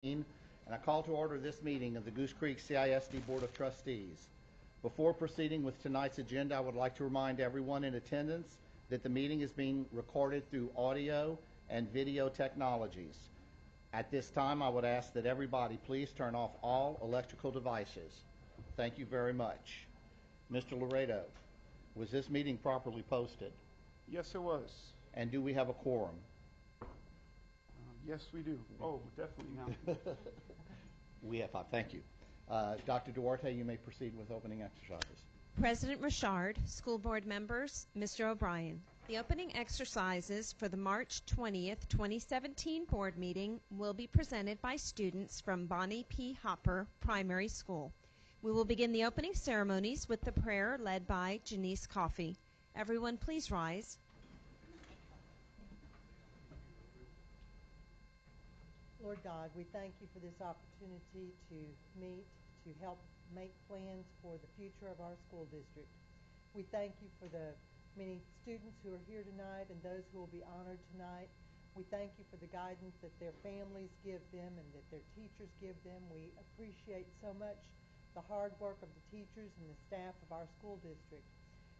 And I call to order this meeting of the Goose Creek CISD Board of Trustees. Before proceeding with tonight's agenda, I would like to remind everyone in attendance that the meeting is being recorded through audio and video technologies. At this time, I would ask that everybody please turn off all electrical devices. Thank you very much. Mr. Laredo, was this meeting properly posted? Yes, it was. And do we have a quorum? Yes, we do. Oh, definitely now. We have five. Thank you. Dr. Duarte, you may proceed with opening exercises. President Richard, school board members, Mr. O'Brien. The opening exercises for the March 20th, 2017 board meeting will be presented by students from Bonnie P. Hopper Primary School. We will begin the opening ceremonies with the prayer led by Janice Coffey. Everyone please rise. Lord God, we thank you for this opportunity to meet, to help make plans for the future of our school district. We thank you for the many students who are here tonight and those who will be honored tonight. We thank you for the guidance that their families give them and that their teachers give them. We appreciate so much the hard work of the teachers and the staff of our school district.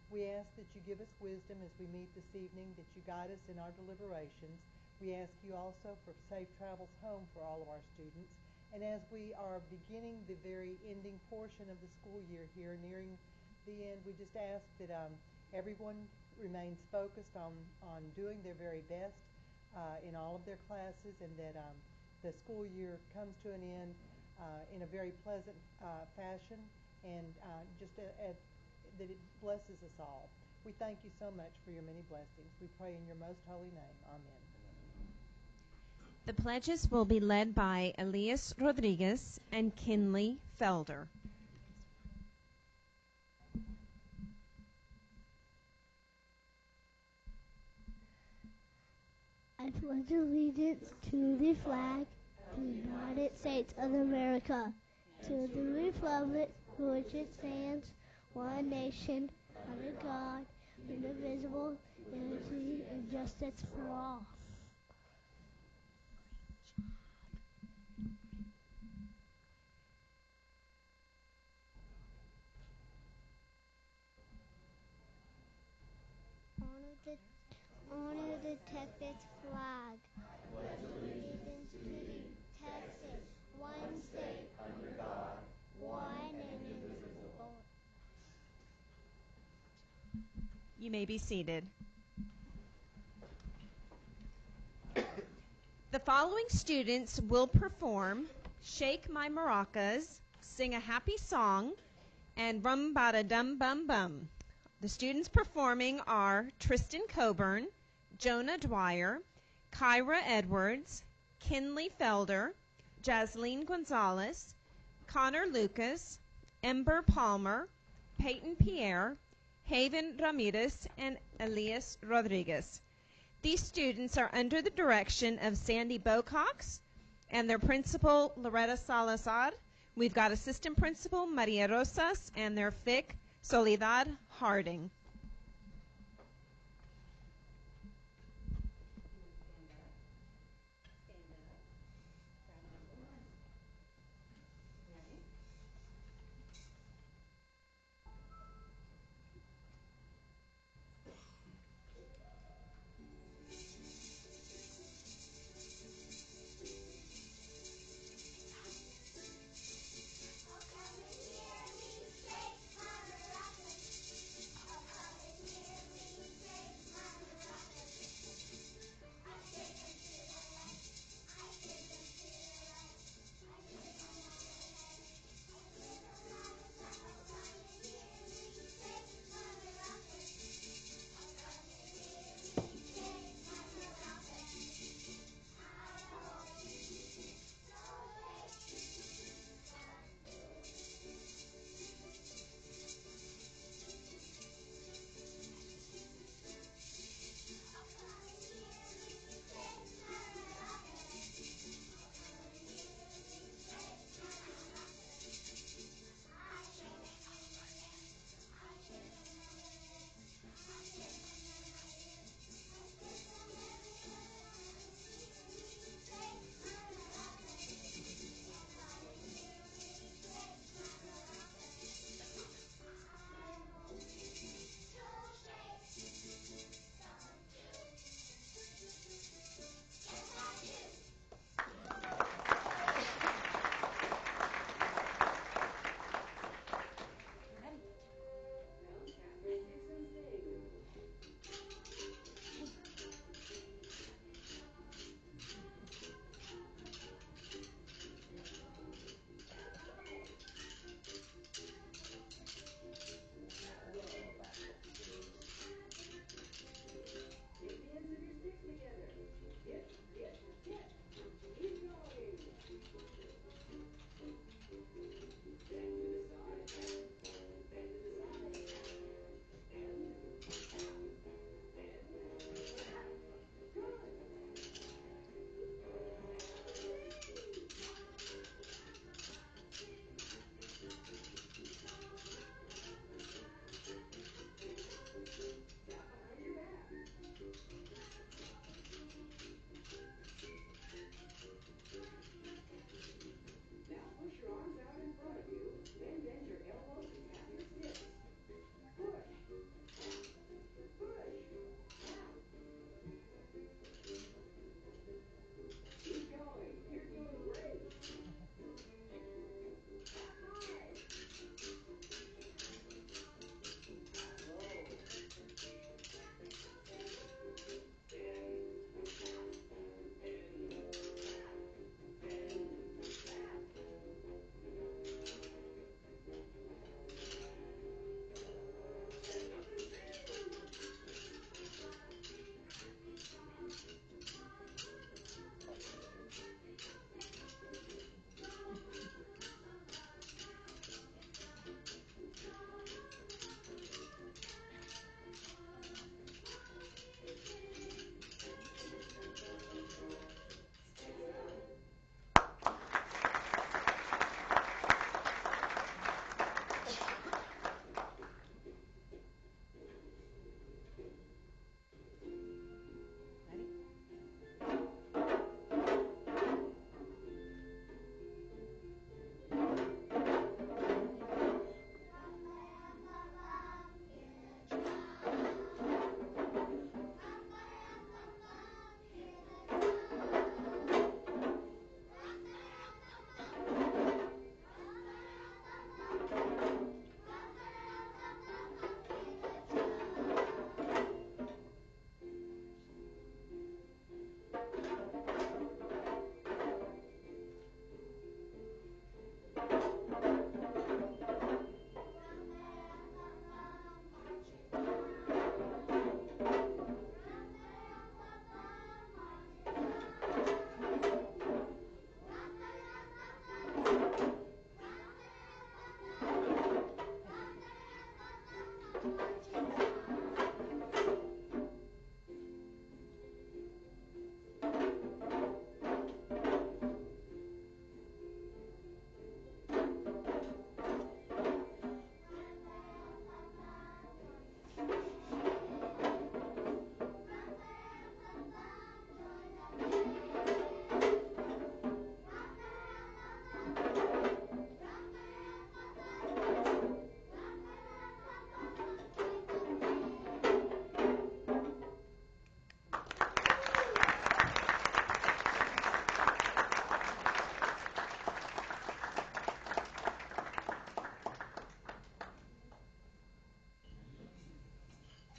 We ask that you give us wisdom as we meet this evening, that you guide us in our deliberations. We ask you also for safe travels home for all of our students. And as we are beginning the very ending portion of the school year here, nearing the end, we just ask that everyone remains focused on doing their very best in all of their classes, and that the school year comes to an end in a very pleasant fashion, and that it blesses us all. We thank you so much for your many blessings. We pray in your most holy name. Amen. The pledges will be led by Elias Rodriguez and Kinley Felder. I pledge allegiance to the flag of the United States of America, to the republic for which it stands, one nation, under God, indivisible, liberty and justice for all. Honor the Texas flag. Pledge allegiance to the Texas, one state under God, one and indivisible. You may be seated. The following students will perform Shake My Maracas, Sing a Happy Song, and Rum Bada Dum Bum Bum. The students performing are Tristan Coburn, Jonah Dwyer, Kyra Edwards, Kinley Felder, Jasleen Gonzalez, Connor Lucas, Ember Palmer, Peyton Pierre, Haven Ramirez, and Elias Rodriguez. These students are under the direction of Sandy Bocox and their principal, Loretta Salazar. We've got assistant principal, Maria Rosas, and their FIC, Soledad Harding.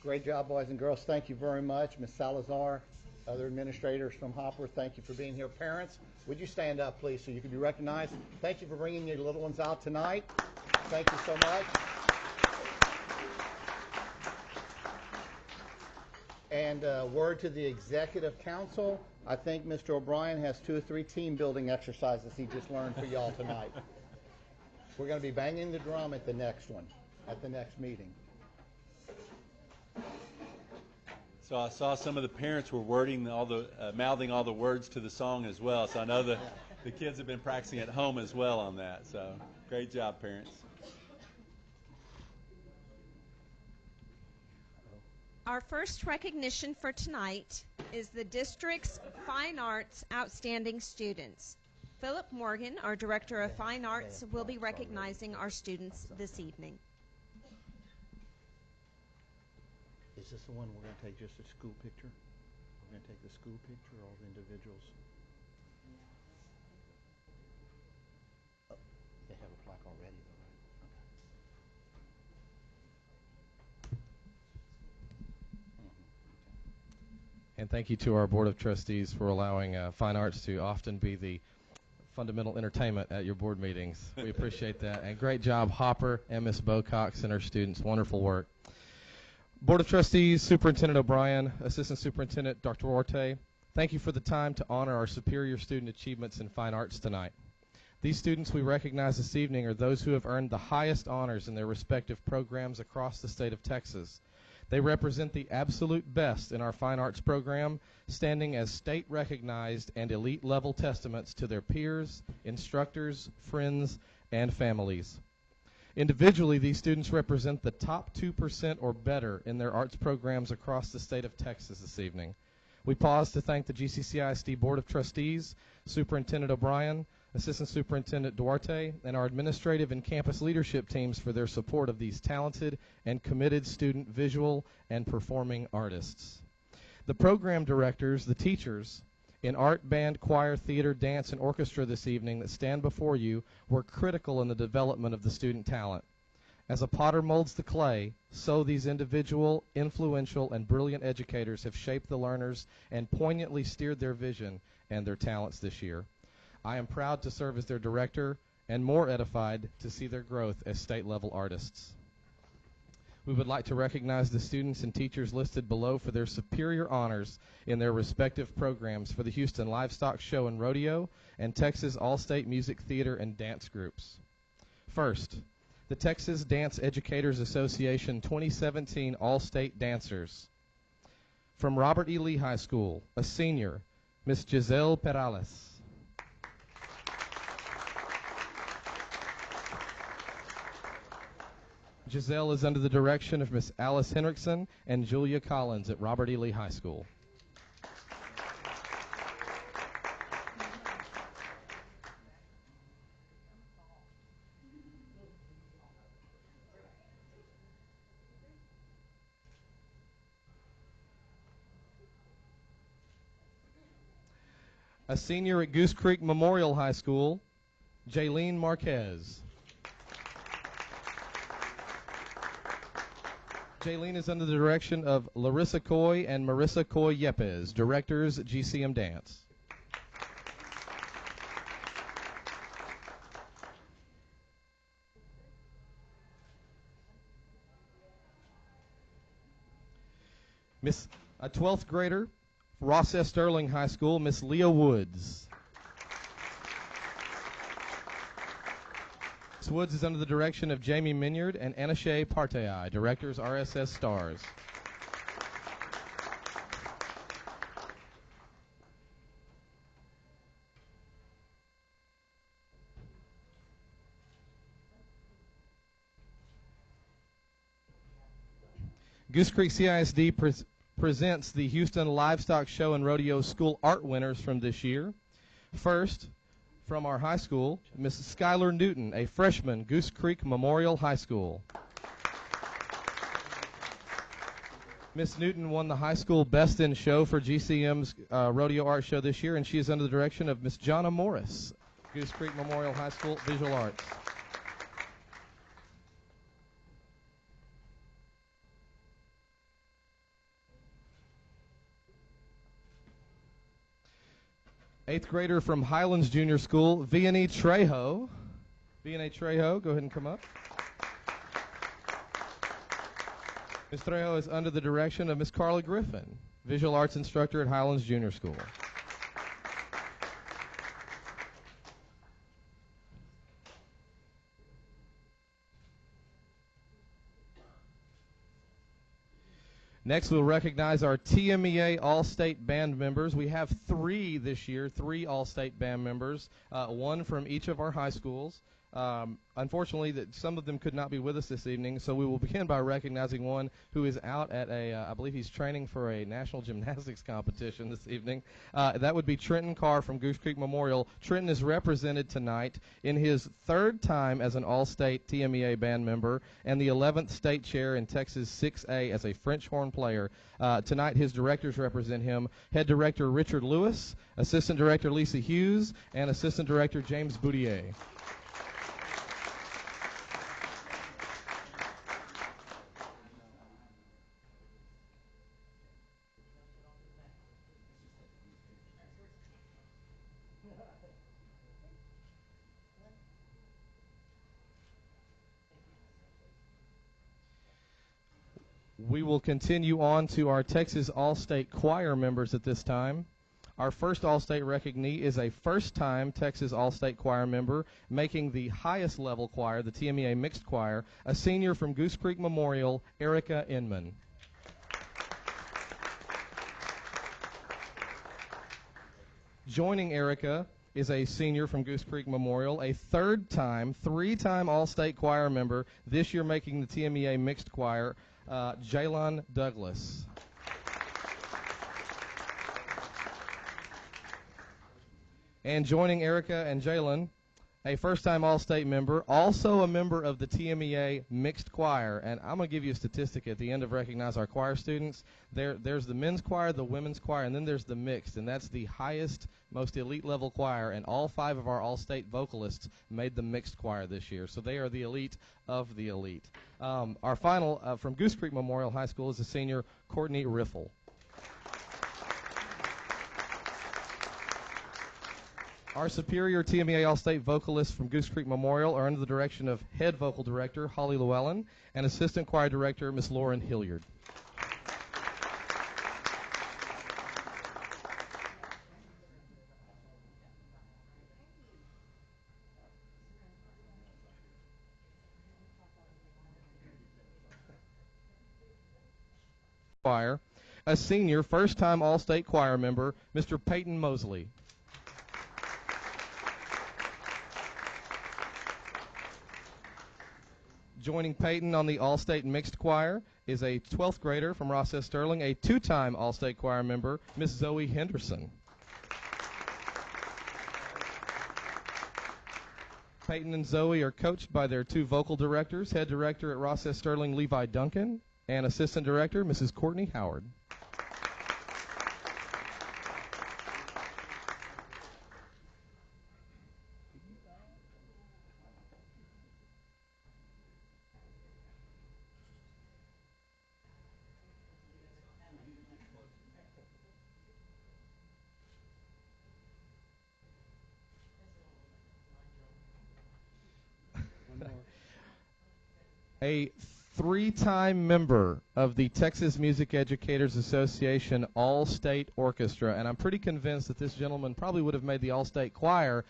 Great job, boys and girls. Thank you very much. Ms. Salazar, other administrators from Hopper, thank you for being here. Parents, would you stand up, please, so you can be recognized? Thank you for bringing your little ones out tonight. Thank you so much. And word to the Executive Council, I think Mr. O'Brien has 2 or 3 team building exercises he just learned for y'all tonight. We're going to be banging the drum at the next one, at the next meeting. So I saw some of the parents were mouthing all the words to the song as well. So I know the kids have been practicing at home as well on that. So great job, parents. Our first recognition for tonight is the district's Fine Arts Outstanding Students. Philip Morgan, our Director of Fine Arts, will be recognizing our students this evening. Is this the one we're going to take just a school picture? We're going to take the school picture, all the individuals? Oh, they have a plaque already, though, right? Okay. And thank you to our Board of Trustees for allowing Fine Arts to often be the fundamental entertainment at your board meetings. We appreciate that. And great job, Hopper and Ms. Bocox and our students. Wonderful work. Board of Trustees, Superintendent O'Brien, Assistant Superintendent Dr. Duarte, thank you for the time to honor our superior student achievements in fine arts tonight. These students we recognize this evening are those who have earned the highest honors in their respective programs across the state of Texas. They represent the absolute best in our fine arts program, standing as state-recognized and elite-level testaments to their peers, instructors, friends, and families. Individually, these students represent the top 2% or better in their arts programs across the state of Texas this evening. We pause to thank the GCCISD Board of Trustees, Superintendent O'Brien, Assistant Superintendent Duarte, and our administrative and campus leadership teams for their support of these talented and committed student visual and performing artists. The program directors, the teachers, in art, band, choir, theater, dance, and orchestra this evening that stand before you were critical in the development of the student talent. As a potter molds the clay, so these individual, influential, and brilliant educators have shaped the learners and poignantly steered their vision and their talents this year. I am proud to serve as their director and more edified to see their growth as state-level artists. We would like to recognize the students and teachers listed below for their superior honors in their respective programs for the Houston Livestock Show and Rodeo and Texas All-State Music Theater and Dance Groups. First, the Texas Dance Educators Association 2017 All-State Dancers. From Robert E. Lee High School, a senior, Miss Giselle Perales. Giselle is under the direction of Miss Alice Henriksen and Julia Collins at Robert E. Lee High School. A senior at Goose Creek Memorial High School, Jaylene Marquez. Jaylene is under the direction of Larissa Coy and Marissa Coy Yepes, directors at GCM Dance. A 12th grader, Ross S. Sterling High School, Miss Leah Woods. Miss Woods is under the direction of Jamie Minyard and Anashe Partei, directors RSS Stars. Goose Creek CISD presents the Houston Livestock Show and Rodeo School Art winners from this year. First, from our high school, Mrs. Skylar Newton, a freshman, Goose Creek Memorial High School. Miss Newton won the high school Best in Show for GCM's Rodeo Art Show this year, and she is under the direction of Miss Jonna Morris, Goose Creek Memorial High School, Visual Arts. 8th grader from Highlands Junior School, Vianney Trejo. Vianney Trejo, go ahead and come up. Ms. Trejo is under the direction of Ms. Carla Griffin, visual arts instructor at Highlands Junior School. Next, we'll recognize our TMEA All-State Band members. We have 3 this year, 3 All-State Band members, 1 from each of our high schools. Unfortunately, some of them could not be with us this evening, so we will begin by recognizing one who is out at I believe he's training for a national gymnastics competition this evening. That would be Trenton Carr from Goose Creek Memorial. Trenton is represented tonight in his 3rd time as an All-State TMEA band member and the 11th state chair in Texas 6A as a French horn player. Tonight, his directors represent him: Head Director Richard Lewis, Assistant Director Lisa Hughes, and Assistant Director James Boudier. We will continue on to our Texas All-State Choir members at this time. Our first All-State recoglee is a first-time Texas All-State Choir member, making the highest level choir, the TMEA Mixed Choir, a senior from Goose Creek Memorial, Erica Inman. Joining Erica is a senior from Goose Creek Memorial, a 3-time All-State Choir member, this year making the TMEA Mixed Choir, Jaylon Douglas. And joining Erica and Jaylon, a first-time All-State member, also a member of the TMEA Mixed Choir. And I'm going to give you a statistic at the end of recognize our choir students. There's the men's choir, the women's choir, and then there's the mixed, and that's the highest, most elite level choir, and all 5 of our All-State vocalists made the mixed choir this year. So they are the elite of the elite. Our final from Goose Creek Memorial High School is the senior Courtney Riffle. Our superior TMEA All-State vocalists from Goose Creek Memorial are under the direction of Head Vocal Director Holly Llewellyn and Assistant Choir Director Miss Lauren Hilliard. Choir, a senior first-time All-State Choir member, Mr. Peyton Mosley. Joining Peyton on the All-State Mixed Choir is a 12th grader from Ross S. Sterling, a 2-time All-State Choir member, Miss Zoe Henderson. Peyton and Zoe are coached by their 2 vocal directors, Head Director at Ross S. Sterling, Levi Duncan, and Assistant Director, Mrs. Courtney Howard. A 3-time member of the Texas Music Educators Association All-State Orchestra, and I'm pretty convinced that this gentleman probably would have made the All-State Choir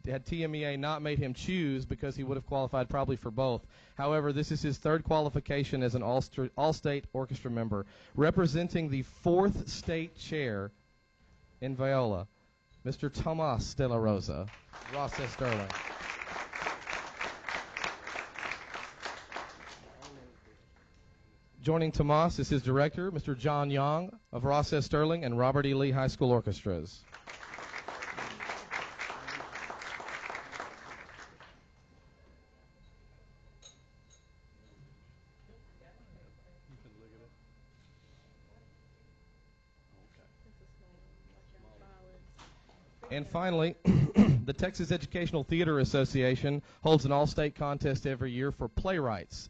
had TMEA not made him choose, because he would have qualified probably for both. However, this is his 3rd qualification as an All-State Orchestra member, representing the 4th state chair in viola, Mr. Tomas De La Rosa, Ross S. Sterling. Joining Tomas is his director, Mr. John Young of Ross S. Sterling and Robert E. Lee High School Orchestras. And finally, the Texas Educational Theater Association holds an all-state contest every year for playwrights.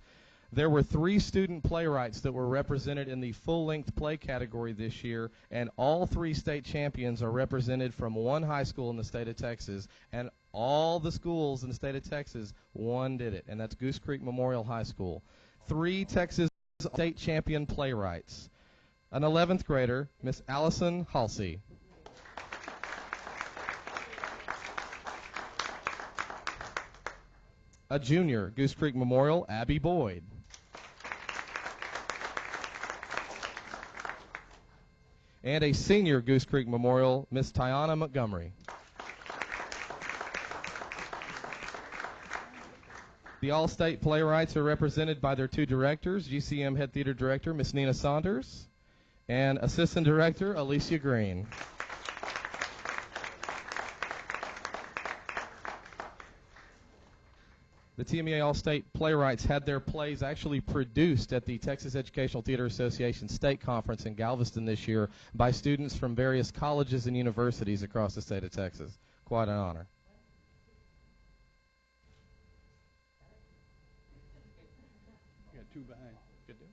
There were 3 student playwrights that were represented in the full-length play category this year, and all 3 state champions are represented from one high school in the state of Texas, and all the schools in the state of Texas, one did it, and that's Goose Creek Memorial High School. 3 Texas state champion playwrights. An 11th grader, Miss Allison Halsey. A junior, Goose Creek Memorial, Abby Boyd. And a senior, Goose Creek Memorial, Miss Tiana Montgomery. The All-State Playwrights are represented by their 2 directors, GCM Head Theater Director, Miss Nina Saunders, and Assistant Director, Alicia Green. The TMEA All-State Playwrights had their plays actually produced at the Texas Educational Theater Association State Conference in Galveston this year by students from various colleges and universities across the state of Texas. Quite an honor. You got 2 behind. Good deal.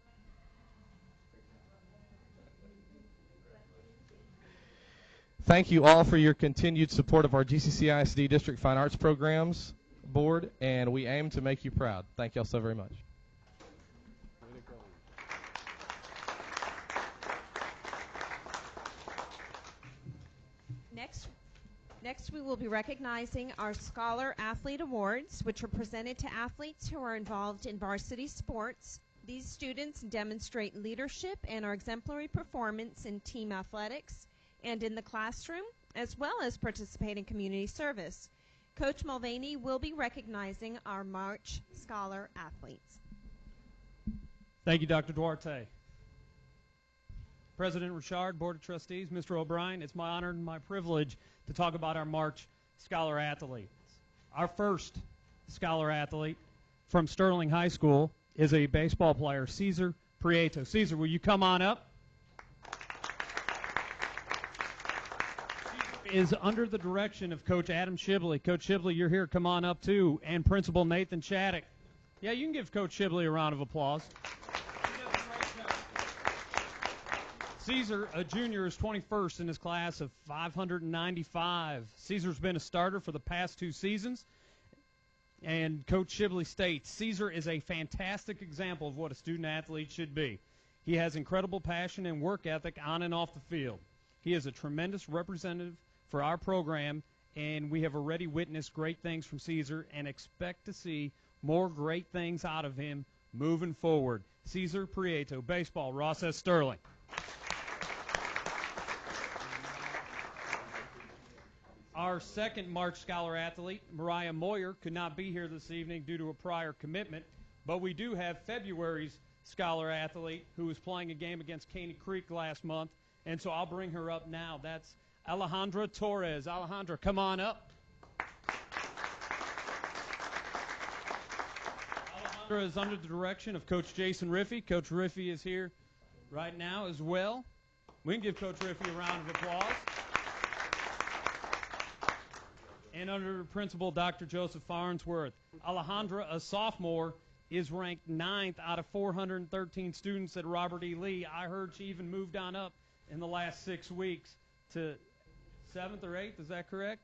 Thank you all for your continued support of our GCC ISD District Fine Arts Programs Board, and we aim to make you proud. Thank you all so very much. Way to go. Next, we will be recognizing our Scholar Athlete Awards, which are presented to athletes who are involved in varsity sports. These students demonstrate leadership and our exemplary performance in team athletics and in the classroom, as well as participate in community service. Coach Mulvaney will be recognizing our March Scholar athletes. Thank you, Dr. Duarte. President Richard, Board of Trustees, Mr. O'Brien, it's my honor and my privilege to talk about our March Scholar athletes. Our first Scholar athlete from Sterling High School is a baseball player, Cesar Prieto. Cesar, will you come on up? Is under the direction of Coach Adam Shibley. Coach Shibley, you're here. Come on up, too. And Principal Nathan Shattuck. Yeah, you can give Coach Shibley a round of applause. Caesar, a junior, is 21st in his class of 595. Caesar's been a starter for the past 2 seasons. And Coach Shibley states, Caesar is a fantastic example of what a student athlete should be. He has incredible passion and work ethic on and off the field. He is a tremendous representative for our program, and we have already witnessed great things from Caesar and expect to see more great things out of him moving forward. Cesar Prieto, baseball, Ross S. Sterling. Our second March Scholar athlete, Mariah Moyer, could not be here this evening due to a prior commitment, but we do have February's Scholar athlete who was playing a game against Caney Creek last month, and so I'll bring her up now. That's Alejandra Torres. Alejandra, come on up. Alejandra is under the direction of Coach Jason Riffey. Coach Riffey is here right now as well. We can give Coach Riffey a round of applause. And under Principal Dr. Joseph Farnsworth. Alejandra, a sophomore, is ranked 9th out of 413 students at Robert E. Lee. I heard she even moved on up in the last 6 weeks to 7th or 8th. Is that correct?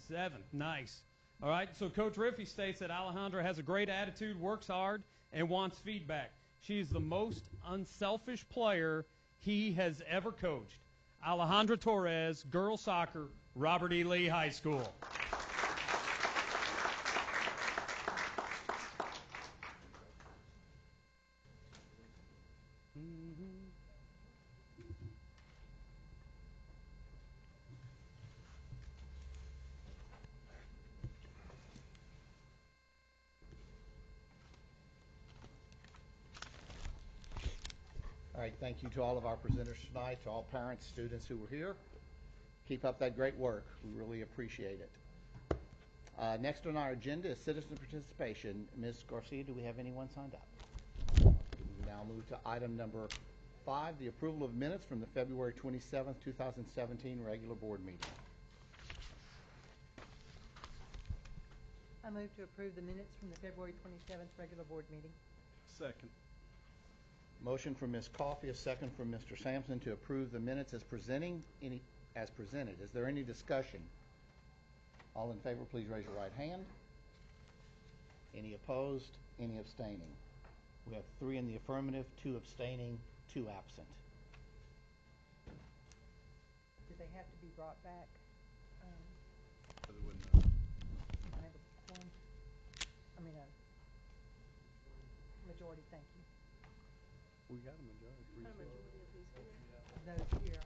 7th. Nice. All right, so Coach Riffey states that Alejandra has a great attitude, works hard, and wants feedback. She is the most unselfish player he has ever coached. Alejandra Torres, girls soccer, Robert E. Lee High School. All right, thank you to all of our presenters tonight, to all parents, students who were here. Keep up that great work. We really appreciate it. Next on our agenda is citizen participation. Ms. Garcia, do we have anyone signed up? We now move to item number 5, the approval of minutes from the February 27th, 2017 regular board meeting. I move to approve the minutes from the February 27th regular board meeting. Second. Motion from Ms. Coffey, a second from Mr. Sampson to approve the minutes as presented. Is there any discussion? All in favor, please raise your right hand. Any opposed? Any abstaining? We have 3 in the affirmative, 2 abstaining, 2 absent. Do they have to be brought back? So they wouldn't, I have a quorum. I mean, a majority, thank you. we got a majority. Those here,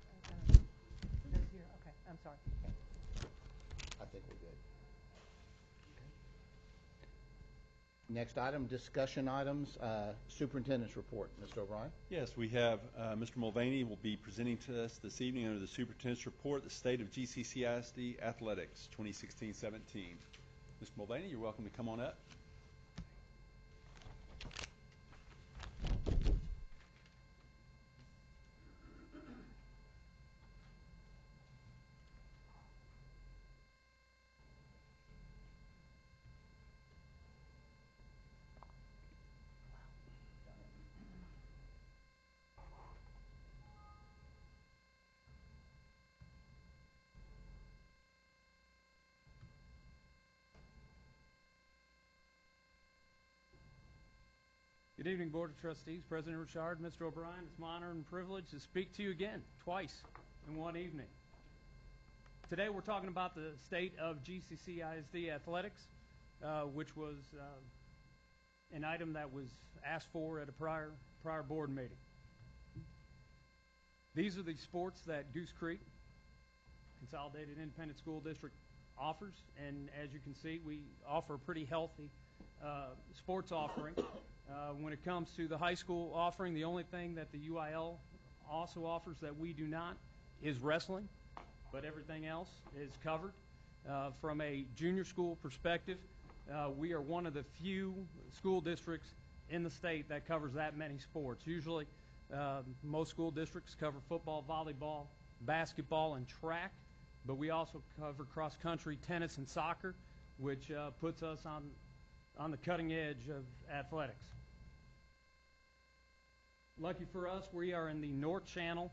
okay, I'm sorry. I think we're good. Next item, discussion items, superintendent's report. Mr. O'Brien? Yes, we have Mr. Mulvaney will be presenting to us this evening under the superintendent's report, the state of GCCISD athletics 2016-17. Mr. Mulvaney, you're welcome to come on up. Good evening, Board of Trustees, President Richard, Mr. O'Brien. It's my honor and privilege to speak to you again, twice in one evening. Today we're talking about the state of GCCISD athletics, which was an item that was asked for at a prior board meeting. These are the sports that Goose Creek Consolidated Independent School District offers, and as you can see, we offer a pretty healthy sports offering. When it comes to the high school offering, the only thing that the UIL also offers that we do not is wrestling, but everything else is covered. From a junior school perspective, we are one of the few school districts in the state that covers that many sports. Usually, most school districts cover football, volleyball, basketball, and track, but we also cover cross-country, tennis, and soccer, which puts us on the cutting edge of athletics. Lucky for us, we are in the North Channel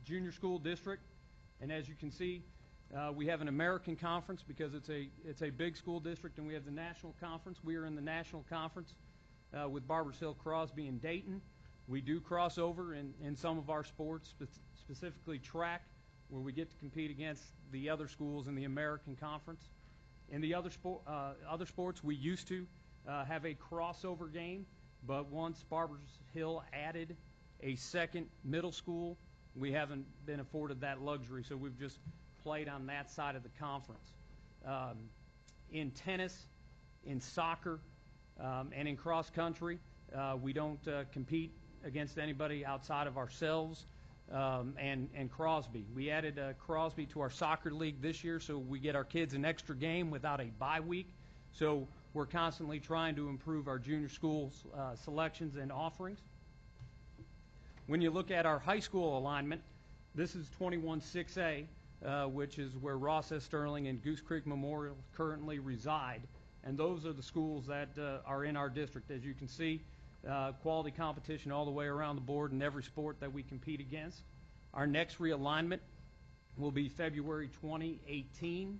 Junior School District, and as you can see, we have an American Conference because it's a big school district, and we have the National Conference. We are in the National Conference with Barbers Hill, Crosby, and Dayton. We do cross over in some of our sports, specifically track, where we get to compete against the other schools in the American Conference. In the other sports, we used to have a crossover game, but once Barbers Hill added a second middle school, we haven't been afforded that luxury, so we've just played on that side of the conference. In tennis, in soccer, and in cross country, we don't compete against anybody outside of ourselves and Crosby. We added Crosby to our soccer league this year, so we get our kids an extra game without a bye week. So we're constantly trying to improve our junior schools selections and offerings. When you look at our high school alignment, this is 21-6A, which is where Ross S. Sterling and Goose Creek Memorial currently reside. And those are the schools that are in our district. As you can see, quality competition all the way around the board in every sport that we compete against. Our next realignment will be February 2018.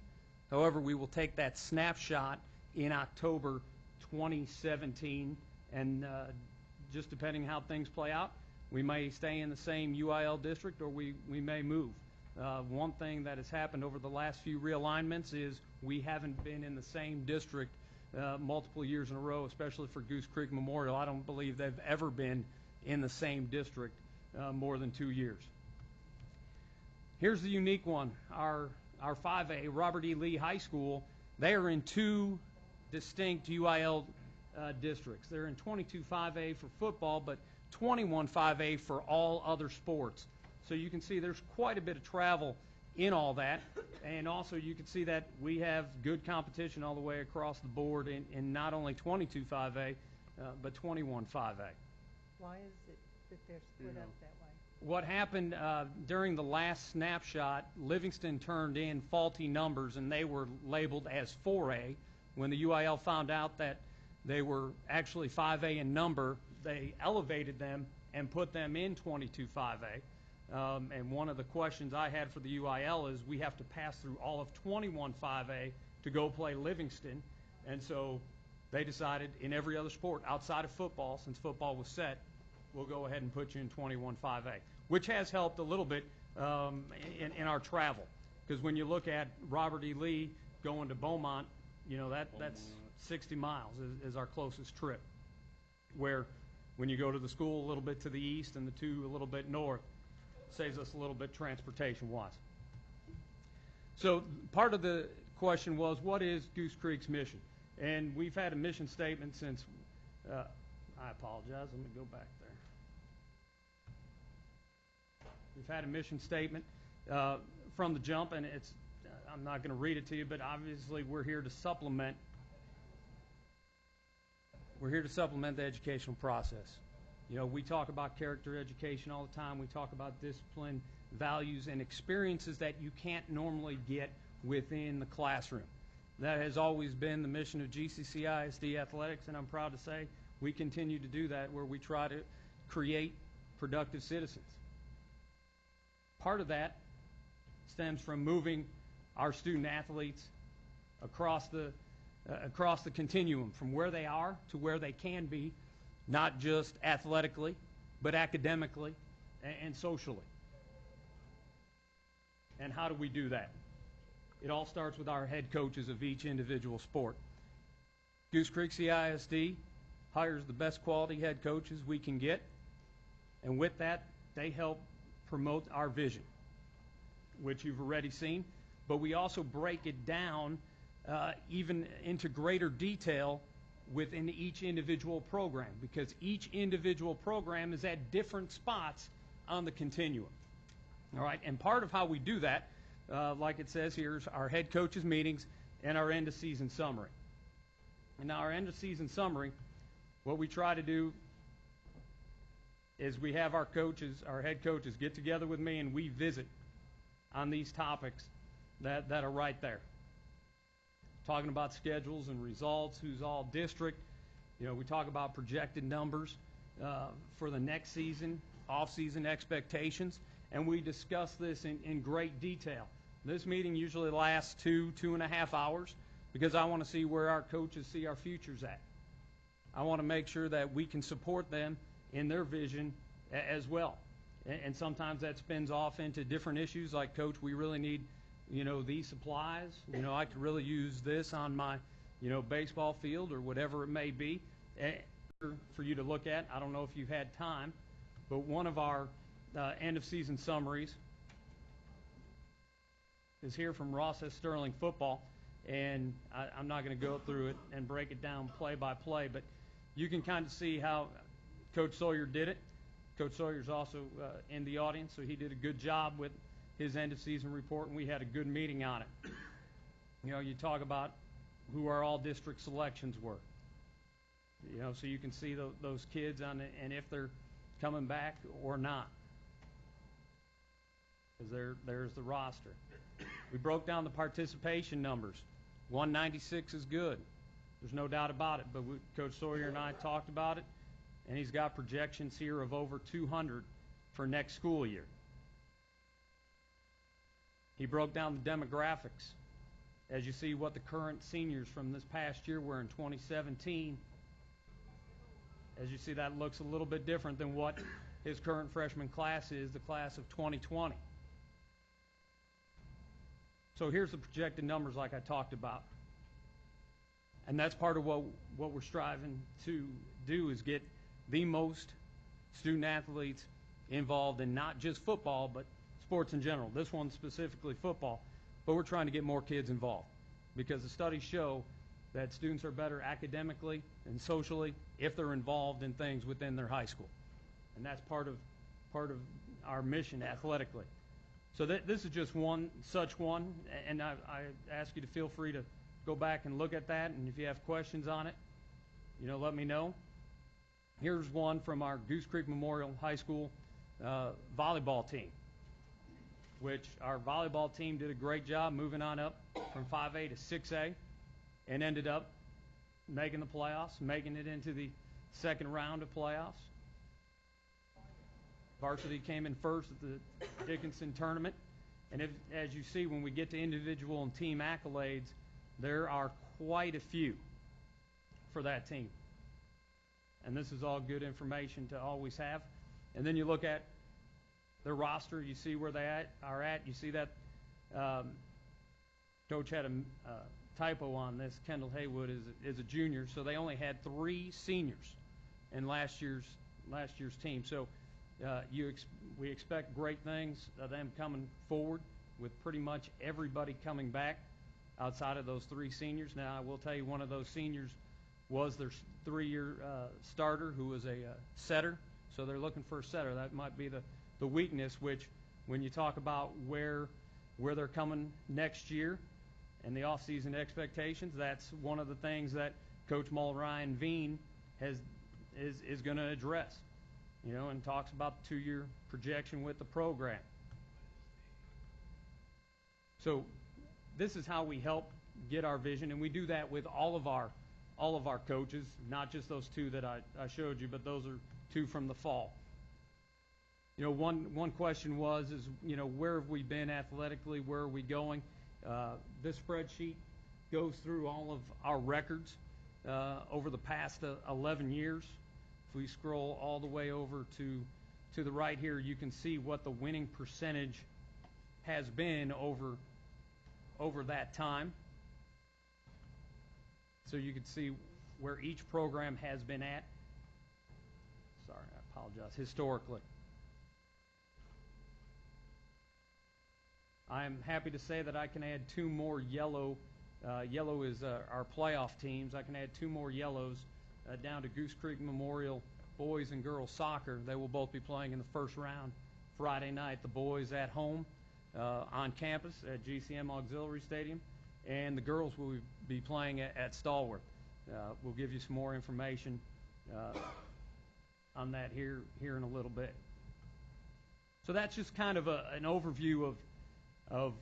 However, we will take that snapshot in October 2017, and just depending how things play out, we may stay in the same UIL district or we may move. One thing that has happened over the last few realignments is we haven't been in the same district multiple years in a row, especially for Goose Creek Memorial. I don't believe they've ever been in the same district more than 2 years. Here's the unique one. Our 5A, Robert E. Lee High School, they are in 2 distinct UIL districts. They're in 22-5A for football, but 21-5A for all other sports. So you can see there's quite a bit of travel in all that, and also you can see that we have good competition all the way across the board in not only 22-5A, but 21-5A. Why is it that they're split up that way? what happened during the last snapshot, Livingston turned in faulty numbers, and they were labeled as 4A. When the UIL found out that they were actually 5A in number, they elevated them and put them in 22-5A. And one of the questions I had for the UIL is we have to pass through all of 21-5A to go play Livingston. And so they decided in every other sport outside of football, since football was set, we'll go ahead and put you in 21-5A, which has helped a little bit in our travel. Because when you look at Robert E. Lee going to Beaumont, you know, that's 60 miles is our closest trip. Where when you go to the school a little bit to the east and the two a little bit north, saves us a little bit transportation-wise. So part of the question was, what is Goose Creek's mission? And we've had a mission statement since, I apologize, let me go back there. We've had a mission statement from the jump, and it's, I'm not going to read it to you, but obviously we're here to supplement the educational process. You know, we talk about character education all the time. We talk about discipline, values, and experiences that you can't normally get within the classroom. That has always been the mission of GCC ISD Athletics, and I'm proud to say we continue to do that, where we try to create productive citizens. Part of that stems from moving our student athletes across the continuum from where they are to where they can be, not just athletically, but academically and socially. And how do we do that? It all starts with our head coaches of each individual sport. Goose Creek CISD hires the best quality head coaches we can get, and with that, they help promote our vision, which you've already seen, but we also break it down even into greater detail within each individual program, because each individual program is at different spots on the continuum. All right, and part of how we do that, like it says here, is our head coaches meetings and our end of season summary. And now our end of season summary, what we try to do is we have our coaches, our head coaches, get together with me and we visit on these topics that are right there. Talking about schedules and results, who's all district. You know, we talk about projected numbers for the next season, off-season expectations, and we discuss this in great detail. This meeting usually lasts 2.5 hours, because I want to see where our coaches see our futures at. I want to make sure that we can support them in their vision as well. And sometimes that spins off into different issues, like, Coach, we really need, you know, these supplies. You know, I could really use this on my, you know, baseball field or whatever it may be for you to look at. I don't know if you've had time, but one of our end of season summaries is here from Ross S. Sterling Football, and I'm not going to go through it and break it down play by play, but you can kind of see how Coach Sawyer did it. Coach Sawyer's also in the audience, so he did a good job with his end of season report, and we had a good meeting on it. You know, you talk about who our all district selections were. You know, so you can see those kids on it, and if they're coming back or not, because there's the roster. We broke down the participation numbers. 196 is good. There's no doubt about it, but Coach Sawyer and I talked about it, and he's got projections here of over 200 for next school year. He broke down the demographics. As you see what the current seniors from this past year were in 2017, as you see, that looks a little bit different than what his current freshman class is, the class of 2020. So here's the projected numbers like I talked about. And that's part of what we're striving to do, is get the most student athletes involved in not just football, but sports in general. This one's specifically football, but we're trying to get more kids involved, because the studies show that students are better academically and socially if they're involved in things within their high school. And that's part of our mission athletically. So this is just one such one, and I ask you to feel free to go back and look at that, and if you have questions on it, you know, let me know. Here's one from our Goose Creek Memorial High School volleyball team, which our volleyball team did a great job moving on up from 5A to 6A and ended up making the playoffs, making it into the second round of playoffs. Varsity came in first at the Dickinson tournament. And as you see, when we get to individual and team accolades, there are quite a few for that team. And this is all good information to always have. And then you look at their roster, you see where they are at. You see that Coach had a typo on this. Kendall Haywood is a junior, so they only had 3 seniors in last year's team. So we expect great things of them coming forward with pretty much everybody coming back outside of those 3 seniors. Now, I will tell you, one of those seniors was their 3-year starter, who was a setter. So they're looking for a setter. That might be the weakness, which when you talk about where they're coming next year and the offseason expectations, that's one of the things that Coach Ryan Veen is going to address, and talks about the 2-year projection with the program. So this is how we help get our vision, and we do that with all of our coaches, not just those 2 that I showed you, but those are 2 from the fall. One question was, where have we been athletically? Where are we going? This spreadsheet goes through all of our records over the past 11 years. If we scroll all the way over to the right here, you can see what the winning percentage has been over that time. So you can see where each program has been at. Sorry, I apologize. Historically. I'm happy to say that I can add 2 more yellow. Yellow is our playoff teams. I can add 2 more yellows down to Goose Creek Memorial boys and girls soccer. They will both be playing in the first round Friday night. The boys at home on campus at GCM Auxiliary Stadium, and the girls will be playing at Stallworth. We'll give you some more information on that here in a little bit. So that's just kind of an overview of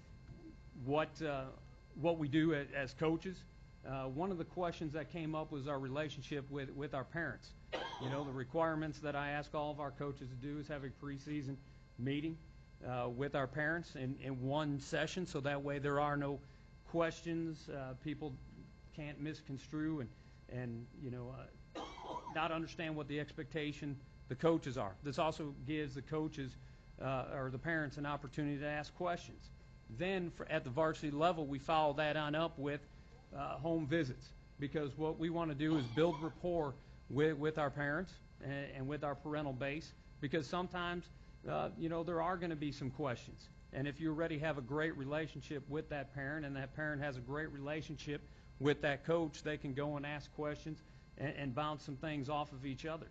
what we do as coaches. One of the questions that came up was our relationship with our parents. The requirements that I ask all of our coaches to do is have a preseason meeting with our parents in one session, so that way there are no questions. People can't misconstrue and not understand what the expectation the coaches are. This also gives the coaches or the parents an opportunity to ask questions. Then at the varsity level, we follow that on up with home visits, because what we want to do is build rapport with our parents and with our parental base, because sometimes there are going to be some questions. And if you already have a great relationship with that parent, and that parent has a great relationship with that coach, they can go and ask questions and bounce some things off of each other.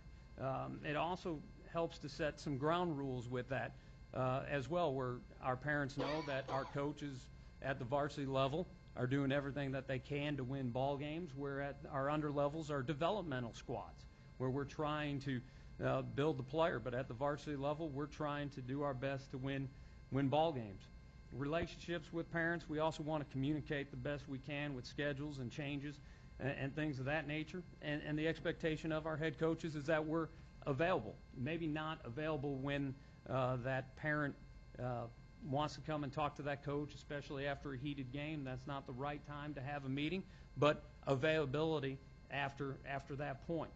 It also helps to set some ground rules with that as well, where our parents know that our coaches at the varsity level are doing everything that they can to win ball games, where at our under levels are developmental squads, where we're trying to build the player, but at the varsity level, we're trying to do our best to win ball games. Relationships with parents, we also want to communicate the best we can with schedules and changes and things of that nature. And the expectation of our head coaches is that we're available. Maybe not available when that parent wants to come and talk to that coach, especially after a heated game. That's not the right time to have a meeting, but availability after that point.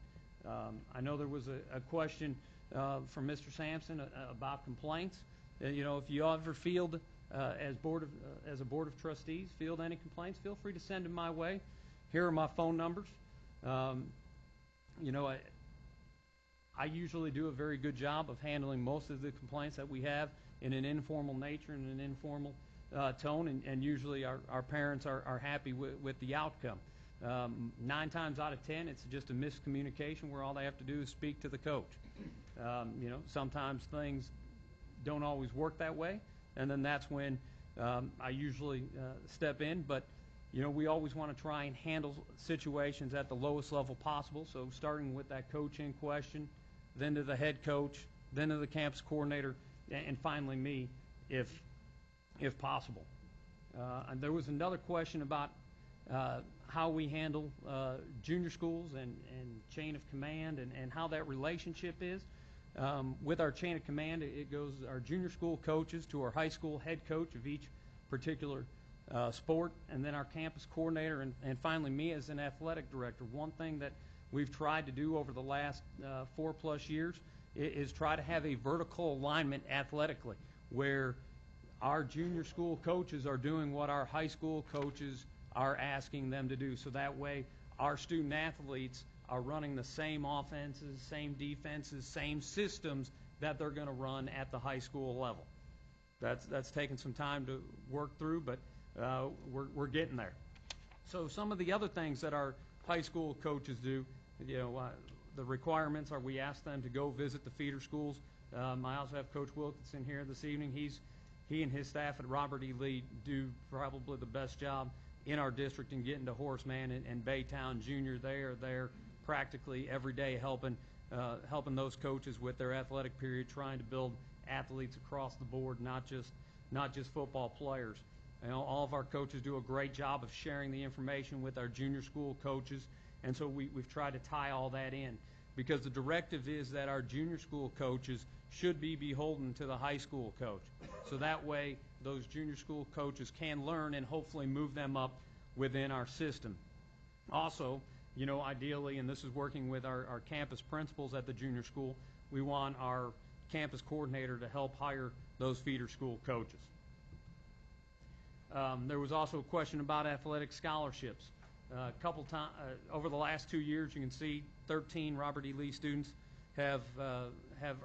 I know there was a question from Mr. Sampson about complaints. If you ever field as a board of trustees, field any complaints, feel free to send them my way. Here are my phone numbers. I usually do a very good job of handling most of the complaints that we have in an informal nature and an informal tone, and usually our parents are happy with the outcome. 9 times out of 10, it's just a miscommunication where all they have to do is speak to the coach. Sometimes things don't always work that way, and then that's when I usually step in. But we always want to try and handle situations at the lowest level possible. So starting with that coach in question, then to the head coach, then to the campus coordinator, and finally me, if possible. And there was another question about how we handle junior schools and chain of command and how that relationship is. With our chain of command, it goes our junior school coaches to our high school head coach of each particular sport, and then our campus coordinator, and finally me as an athletic director. One thing that we've tried to do over the last 4+ years is try to have a vertical alignment athletically, where our junior school coaches are doing what our high school coaches are asking them to do. So that way our student athletes are running the same offenses, same defenses, same systems that they're going to run at the high school level. That's taken some time to work through, but we're getting there. So some of the other things that our high school coaches do, the requirements are we ask them to go visit the feeder schools. I also have Coach Wilkinson here this evening. He and his staff at Robert E. Lee do probably the best job in our district in getting to Horace Mann and Baytown Junior. They are there practically every day helping those coaches with their athletic period, trying to build athletes across the board, not just football players. All of our coaches do a great job of sharing the information with our junior school coaches, and so we've tried to tie all that in, because the directive is that our junior school coaches should be beholden to the high school coach. So that way those junior school coaches can learn and hopefully move them up within our system. Also, ideally, and this is working with our campus principals at the junior school, we want our campus coordinator to help hire those feeder school coaches. There was also a question about athletic scholarships. Over the last 2 years, you can see 13 Robert E. Lee students have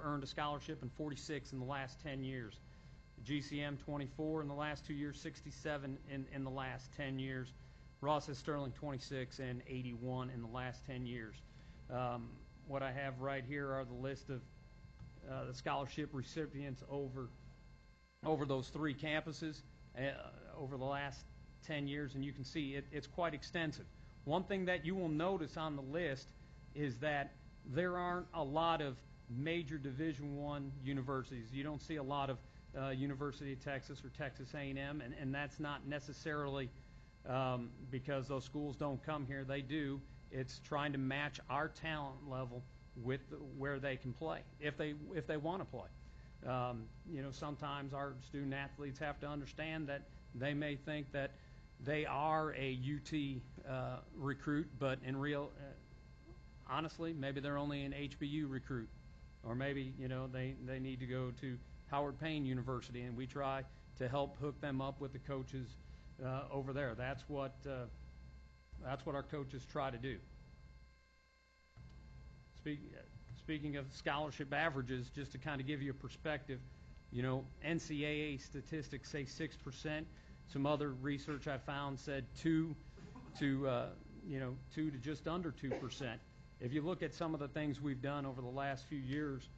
earned a scholarship, and 46 in the last 10 years. GCM 24 in the last 2 years, 67 in the last 10 years. Ross S. Sterling 26 and 81 in the last 10 years. What I have right here are the list of the scholarship recipients over those 3 campuses over the last 10 years, and you can see it's quite extensive. One thing that you will notice on the list is that there aren't a lot of major Division I universities. You don't see a lot of University of Texas or Texas A&M, and that's not necessarily because those schools don't come here. They do. It's trying to match our talent level with where they can play, if they want to play. Sometimes our student athletes have to understand that they may think that they are a UT recruit, but in real, honestly, maybe they're only an HBU recruit, or maybe they need to go to Howard Payne University, and we try to help hook them up with the coaches over there. That's what our coaches try to do. Speaking of scholarship averages, just to kind of give you a perspective, NCAA statistics say 6%. Some other research I found said 2 to just under 2%. If you look at some of the things we've done over the last few years,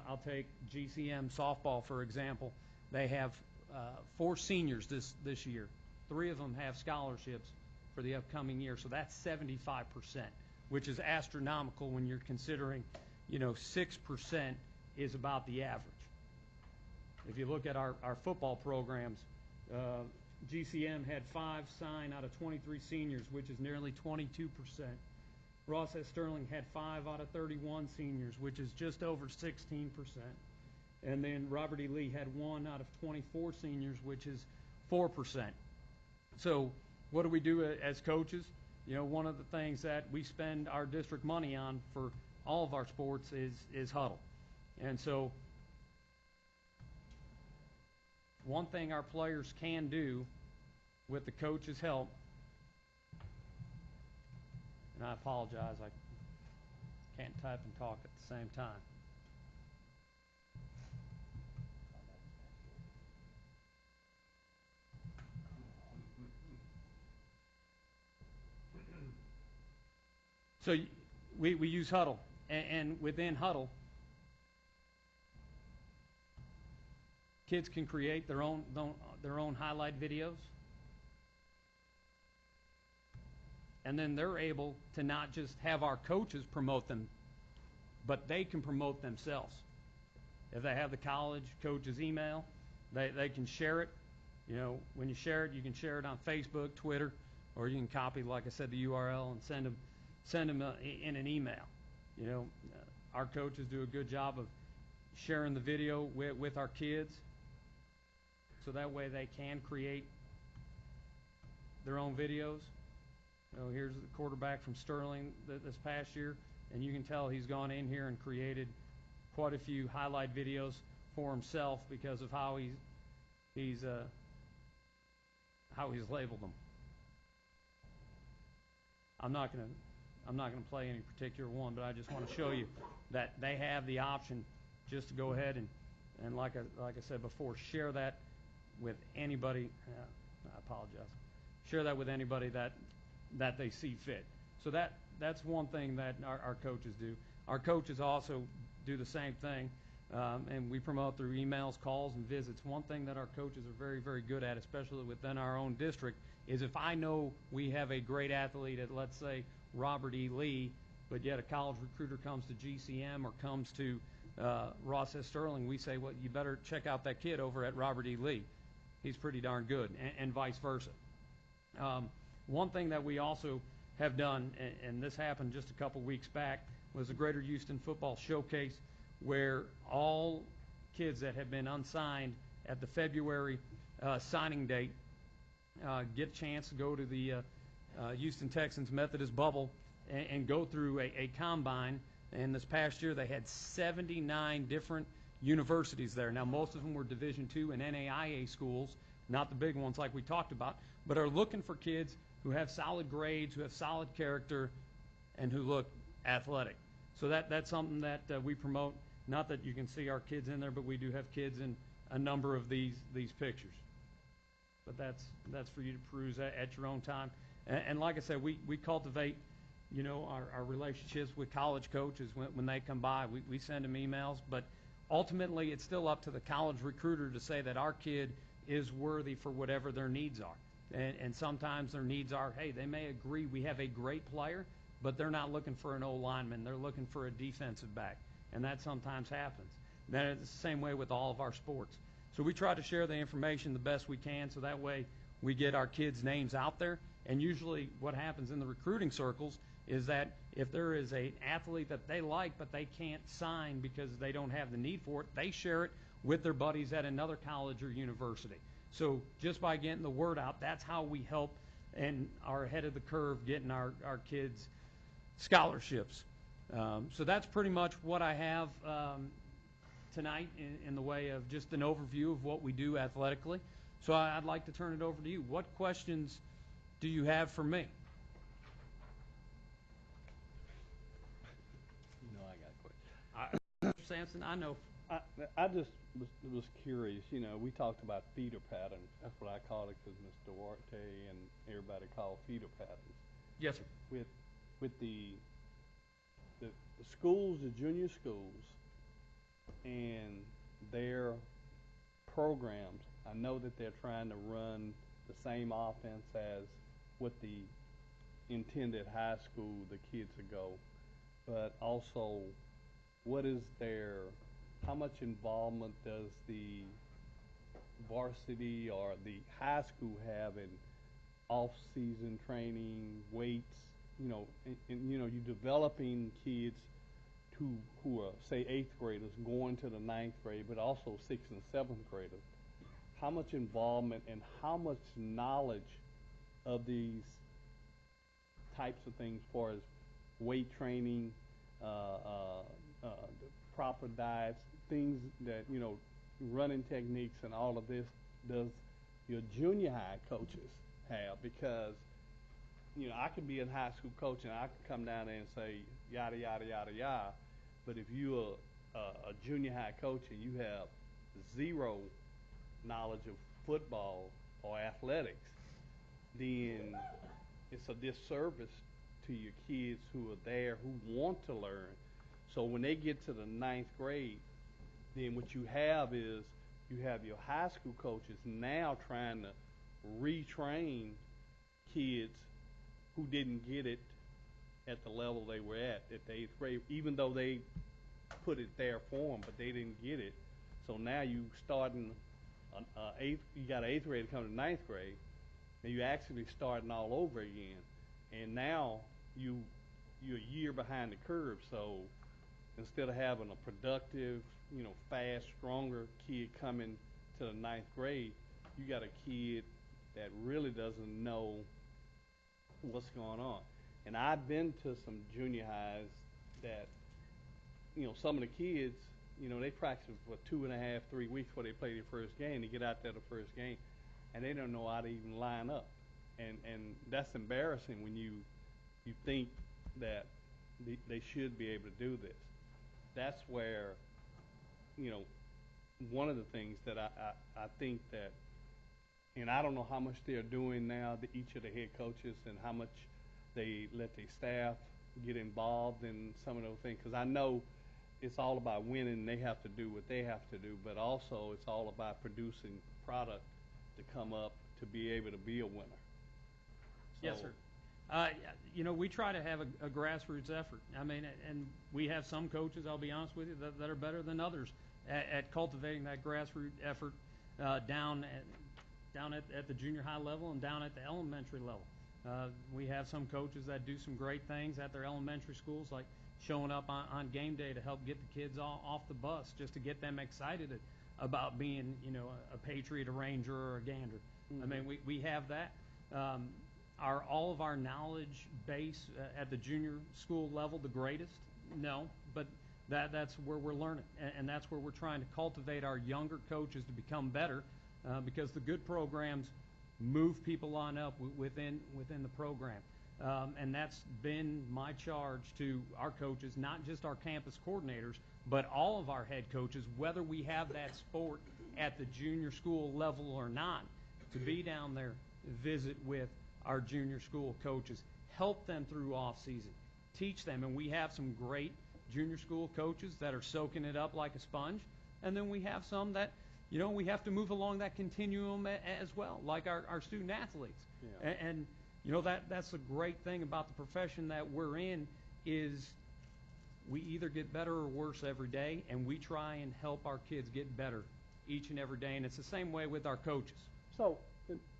I'll take GCM softball, for example. They have 4 seniors this year. 3 of them have scholarships for the upcoming year, so that's 75%, which is astronomical when you're considering 6% is about the average. If you look at our football programs, GCM had 5 signed out of 23 seniors, which is nearly 22%. Ross S. Sterling had 5 out of 31 seniors, which is just over 16%. And then Robert E. Lee had 1 out of 24 seniors, which is 4%. So what do we do as coaches? One of the things that we spend our district money on for all of our sports is huddle. And so one thing our players can do with the coach's help, and I apologize, I can't type and talk at the same time. So we use huddle, and within huddle, kids can create their own highlight videos, and then they're able to not just have our coaches promote them, but they can promote themselves. If they have the college coach's email, they can share it. You know, when you share it, you can share it on Facebook, Twitter, or you can copy, like I said, the URL and send them in an email. You know, our coaches do a good job of sharing the video with our kids, so that way they can create their own videos. You know, here's the quarterback from Sterling this past year, and you can tell he's gone in here and created quite a few highlight videos for himself because of how he's labeled them. I'm not gonna play any particular one, but I just want to show you that they have the option just to go ahead and like I said before, share that with anybody. I apologize. Share that with anybody that they see fit. So that's one thing that our coaches do. Our coaches also do the same thing, and we promote through emails, calls, and visits. One thing that our coaches are very, very good at, especially within our own district, is if I know we have a great athlete at, let's say, Robert E. Lee, but yet a college recruiter comes to GCM or comes to Ross S. Sterling, we say, well, you better check out that kid over at Robert E. Lee. He's pretty darn good, and vice versa. One thing that we also have done, and this happened just a couple weeks back, was the Greater Houston Football Showcase, where all kids that have been unsigned at the February signing date get a chance to go to the Houston Texans Methodist Bubble and go through a combine. And this past year they had 79 different universities there. Now, most of them were Division II and NAIA schools, not the big ones like we talked about, but are looking for kids who have solid grades, who have solid character, and who look athletic. So that's something that we promote. Not that you can see our kids in there, but we do have kids in a number of these pictures. But that's for you to peruse at your own time. And like I said, we cultivate, you know, our relationships with college coaches when they come by. We send them emails, but ultimately it's still up to the college recruiter to say that our kid is worthy for whatever their needs are. And sometimes their needs are, hey, they may agree we have a great player, but they're not looking for an O-lineman. They're looking for a defensive back, and that sometimes happens. Then it's the same way with all of our sports. So we try to share the information the best we can, so that way we get our kids' names out there. And usually what happens in the recruiting circles is that if there is an athlete that they like but they can't sign because they don't have the need for it, they share it with their buddies at another college or university. So just by getting the word out, that's how we help and are ahead of the curve getting our kids scholarships. So that's pretty much what I have tonight in the way of just an overview of what we do athletically. So I'd like to turn it over to you. What questions do you have for me? You know, I got a question. Mr. Sampson, I know. I just was curious. You know, we talked about feeder patterns. That's what I called it because Mr. Duarte and everybody called feeder patterns. Yes, sir. With the schools, the junior schools, and their programs, I know that they're trying to run the same offense as what the intended high school the kids would go, but also how much involvement does the varsity or the high school have in off-season training, weights, you know, and you know, you're developing kids who are, say, 8th graders going to the 9th grade, but also 6th and 7th graders. How much involvement and how much knowledge of these types of things as far as weight training, proper diets, things that, you know, running techniques and all of this, does your junior high coaches have? Because, you know, I could be in high school coach and I could come down there and say yada, yada, yada, yada, but if you're a junior high coach and you have zero knowledge of football or athletics, then it's a disservice to your kids who are there, who want to learn. So when they get to the 9th grade, then what you have is you have your high school coaches now trying to retrain kids who didn't get it at the level they were at the 8th grade, even though they put it there for them, but they didn't get it. So now you starting you got an 8th grade coming to 9th grade, and you actually starting all over again. And now you're a year behind the curve. So instead of having a productive, fast, stronger kid coming to the 9th grade, you got a kid that really doesn't know what's going on. And I've been to some junior highs that, some of the kids, they practice for 2.5, 3 weeks before they play their first game. They get out there the first game, and they don't know how to even line up. And that's embarrassing when you think that they should be able to do this. That's where, one of the things that I think that, and I don't know how much they're doing now, each of the head coaches, and how much they let their staff get involved in some of those things, because I know it's all about winning. They have to do what they have to do, but also it's all about producing product to come up to be able to be a winner. Yes, sir. We try to have a grassroots effort. I mean, and we have some coaches, I'll be honest with you, that are better than others at cultivating that grassroots effort down at the junior high level and down at the elementary level. We have some coaches that do some great things at their elementary schools, like showing up on game day to help get the kids off the bus, just to get them excited about being, a Patriot, a Ranger, or a Gander. Mm-hmm. I mean, we have that. Are all of our knowledge base at the junior school level the greatest? No, but that's where we're learning, and that's where we're trying to cultivate our younger coaches to become better, because the good programs move people on up within the program. And that's been my charge to our coaches, not just our campus coordinators, but all of our head coaches, whether we have that sport at the junior school level or not, to be down there, visit with our junior school coaches, help them through off season, teach them. And we have some great junior school coaches that are soaking it up like a sponge. And then we have some that, we have to move along that continuum as well, like our student athletes. Yeah. And that's a great thing about the profession that we're in, is we either get better or worse every day, and we try and help our kids get better each and every day. And it's the same way with our coaches. So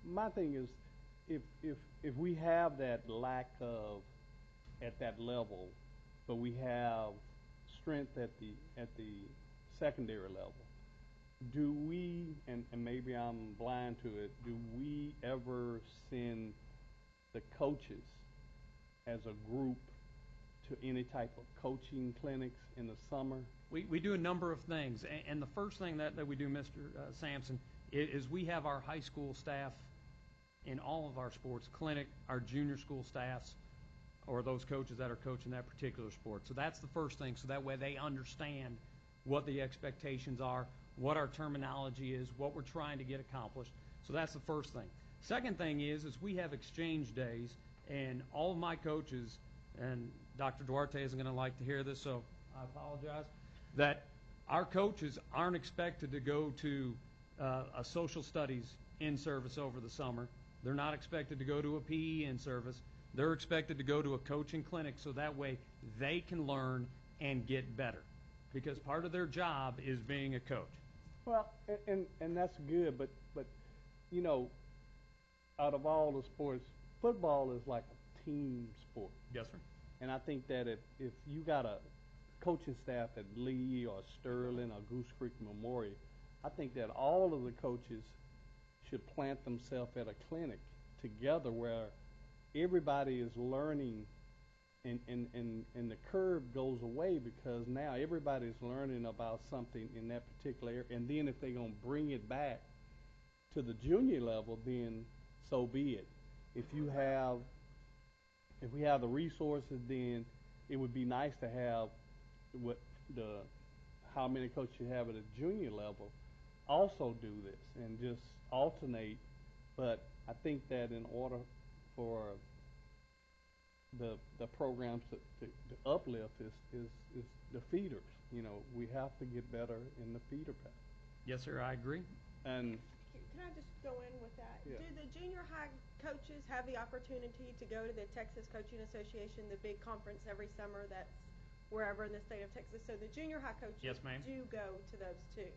my thing is, if we have that lack of at that level, but we have strength at the secondary level, do we, and maybe I'm blind to it, do we ever send the coaches as a group to any type of coaching clinics in the summer? We do a number of things, and the first thing that we do, Mr. Sampson, is we have our high school staff in all of our sports clinic, our junior school staffs, or those coaches that are coaching that particular sport. So that's the first thing, so that way they understand what the expectations are, what our terminology is, what we're trying to get accomplished. So that's the first thing. Second thing is we have exchange days, and all of my coaches, and Dr. Duarte isn't going to like to hear this, so I apologize, that our coaches aren't expected to go to a social studies in-service over the summer. They're not expected to go to a PE in-service. They're expected to go to a coaching clinic, so that way they can learn and get better, because part of their job is being a coach. Well, and that's good, but out of all the sports, football is like a team sport. Yes, sir. And I think that if you got a coaching staff at Lee or Sterling or Goose Creek Memorial, I think that all of the coaches should plant themselves at a clinic together where everybody is learning, and the curve goes away, because now everybody's learning about something in that particular area. And then if they're going to bring it back to the junior level, then so be it. If we have the resources, then it would be nice to have how many coaches you have at a junior level also do this and just alternate. But I think that in order for the programs to uplift is the feeders. We have to get better in the feeder path. Yes, sir, I agree. And can I just go in with that? Yeah. Do the junior high coaches have the opportunity to go to the Texas Coaching Association, the big conference every summer that's wherever in the state of Texas. So the junior high coaches Yes, ma'am. do go to those too.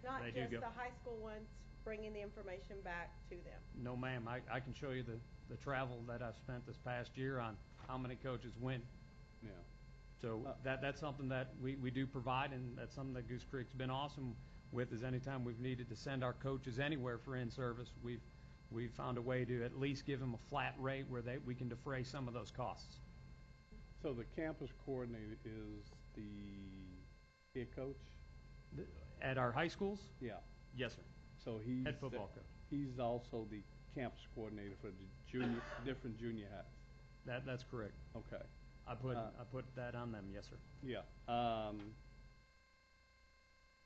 Not They do just go. the high school ones bringing the information back to them. No, ma'am. I can show you the travel that I've spent this past year on how many coaches went. Yeah. So that's something that we do provide, and that's something that Goose Creek's been awesome with. Is anytime we've needed to send our coaches anywhere for in-service, we've found a way to at least give them a flat rate where we can defray some of those costs. So the campus coordinator is the head coach? At our high schools? Yeah. Yes, sir. So he's Head football coach. He's also the campus coordinator for the different junior highs. That's correct. Okay. I put that on them. Yes, sir. Yeah. I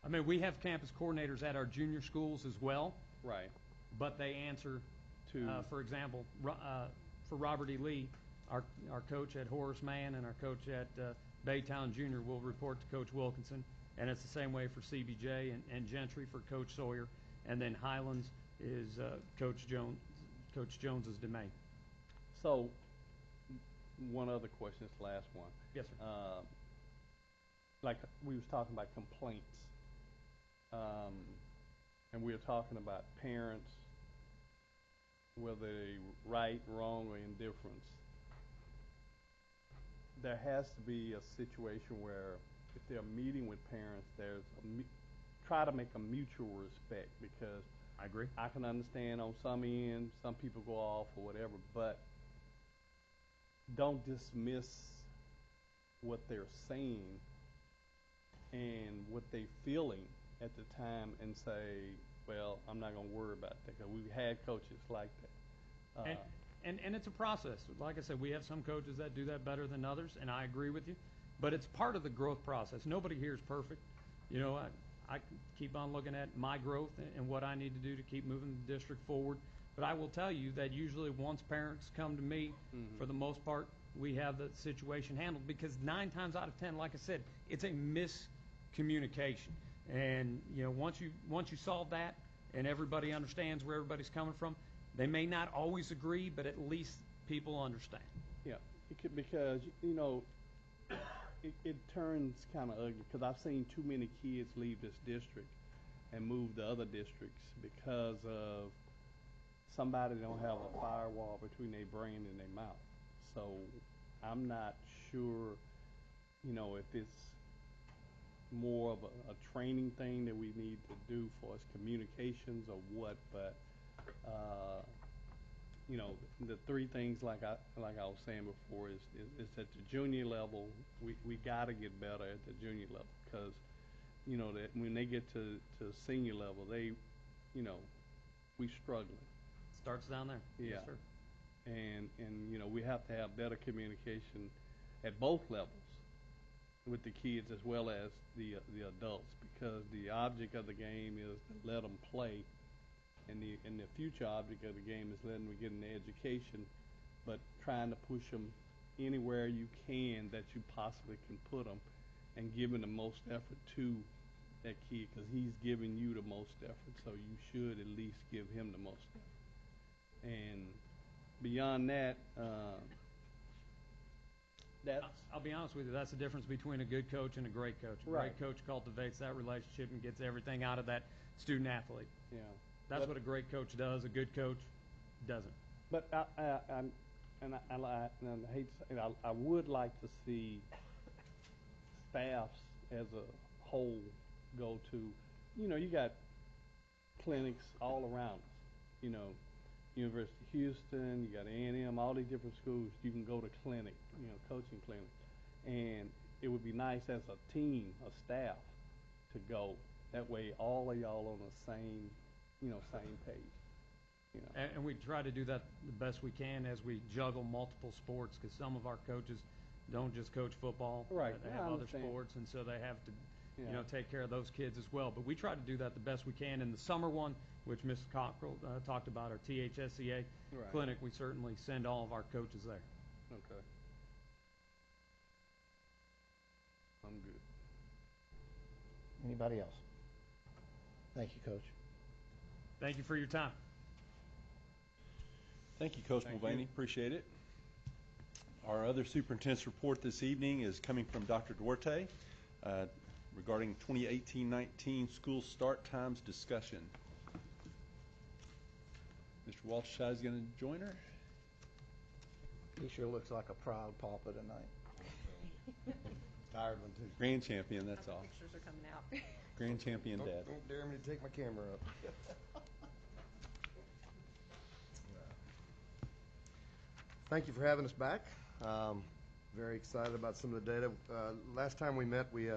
mean, we have campus coordinators at our junior schools as well. Right. But they answer To for example, for Robert E. Lee, our coach at Horace Mann and our coach at Baytown Junior will report to Coach Wilkinson, and it's the same way for CBJ and Gentry for Coach Sawyer, and then Highlands is Coach Jones. Coach Jones's domain. So, one other question, this last one. Yes, sir. Like we was talking about complaints, and we were talking about parents, whether they right, wrong, or indifference. There has to be a situation where if they're meeting with parents, try to make a mutual respect, because I agree. I can understand on some end, some people go off or whatever, but don't dismiss what they're saying and what they're feeling at the time and say, well, I'm not going to worry about that, because we've had coaches like that. And it's a process. Like I said, we have some coaches that do that better than others, and I agree with you. But it's part of the growth process. Nobody here is perfect. You know, I keep on looking at my growth and what I need to do to keep moving the district forward. But I will tell you that usually once parents come to me, for the most part, we have the situation handled, because 9 times out of 10, like I said, it's a miscommunication. And you know, once you solve that and everybody understands where everybody's coming from, they may not always agree, but at least people understand. Yeah, because, you know, it turns kind of ugly, because I've seen too many kids leave this district and move to other districts because of somebody don't have a firewall between their brain and their mouth. So I'm not sure, you know, if it's more of a training thing that we need to do for us communications or what, but you know, the 3 things like I was saying before is at the junior level, we got to get better at the junior level, because you know that when they get to senior level, they, you know, we struggling. Starts down there. Yeah. Yes, sir. And you know, we have to have better communication at both levels with the kids as well as the adults, because the object of the game is to let them play, and the future object of the game is letting them get an education, but trying to push them anywhere you can that you possibly can put them, and giving the most effort to that kid, because he's giving you the most effort, so you should at least give him the most effort. And beyond that, I'll be honest with you, that's the difference between a good coach and a great coach. A Right. great coach cultivates that relationship and gets everything out of that student athlete. yeah. That's what a great coach does. A good coach doesn't. But I hate to say it, I would like to see staffs as a whole go to, you know, you got clinics all around us, you know, University of Houston, you got A&M, all these different schools, you can go to clinic, you know, coaching clinic. And it would be nice as a team, a staff, to go. That way all of y'all on the same, you know, same page. You know. And we try to do that the best we can as we juggle multiple sports, because some of our coaches don't just coach football. Right. They I have other understand. sports, and so they have to, Yeah. you know, take care of those kids as well. But we try to do that the best we can. In the summer one, which Mrs. Cockrell talked about, our THSCA Right. clinic, we certainly send all of our coaches there. Okay. I'm good. Anybody else? Thank you, Coach. Thank you for your time. Thank you, Coach Thank Mulvaney. you. Appreciate it. Our other superintendent's report this evening is coming from Dr. Duarte regarding 2018-19 school start times discussion. Mr. Walshai is going to join her. He sure looks like a proud papa tonight. Tired one too. Grand champion, that's all. Pictures are coming out. Grand champion dad. Don't dare me to take my camera up. Thank you for having us back. Very excited about some of the data. Last time we met, we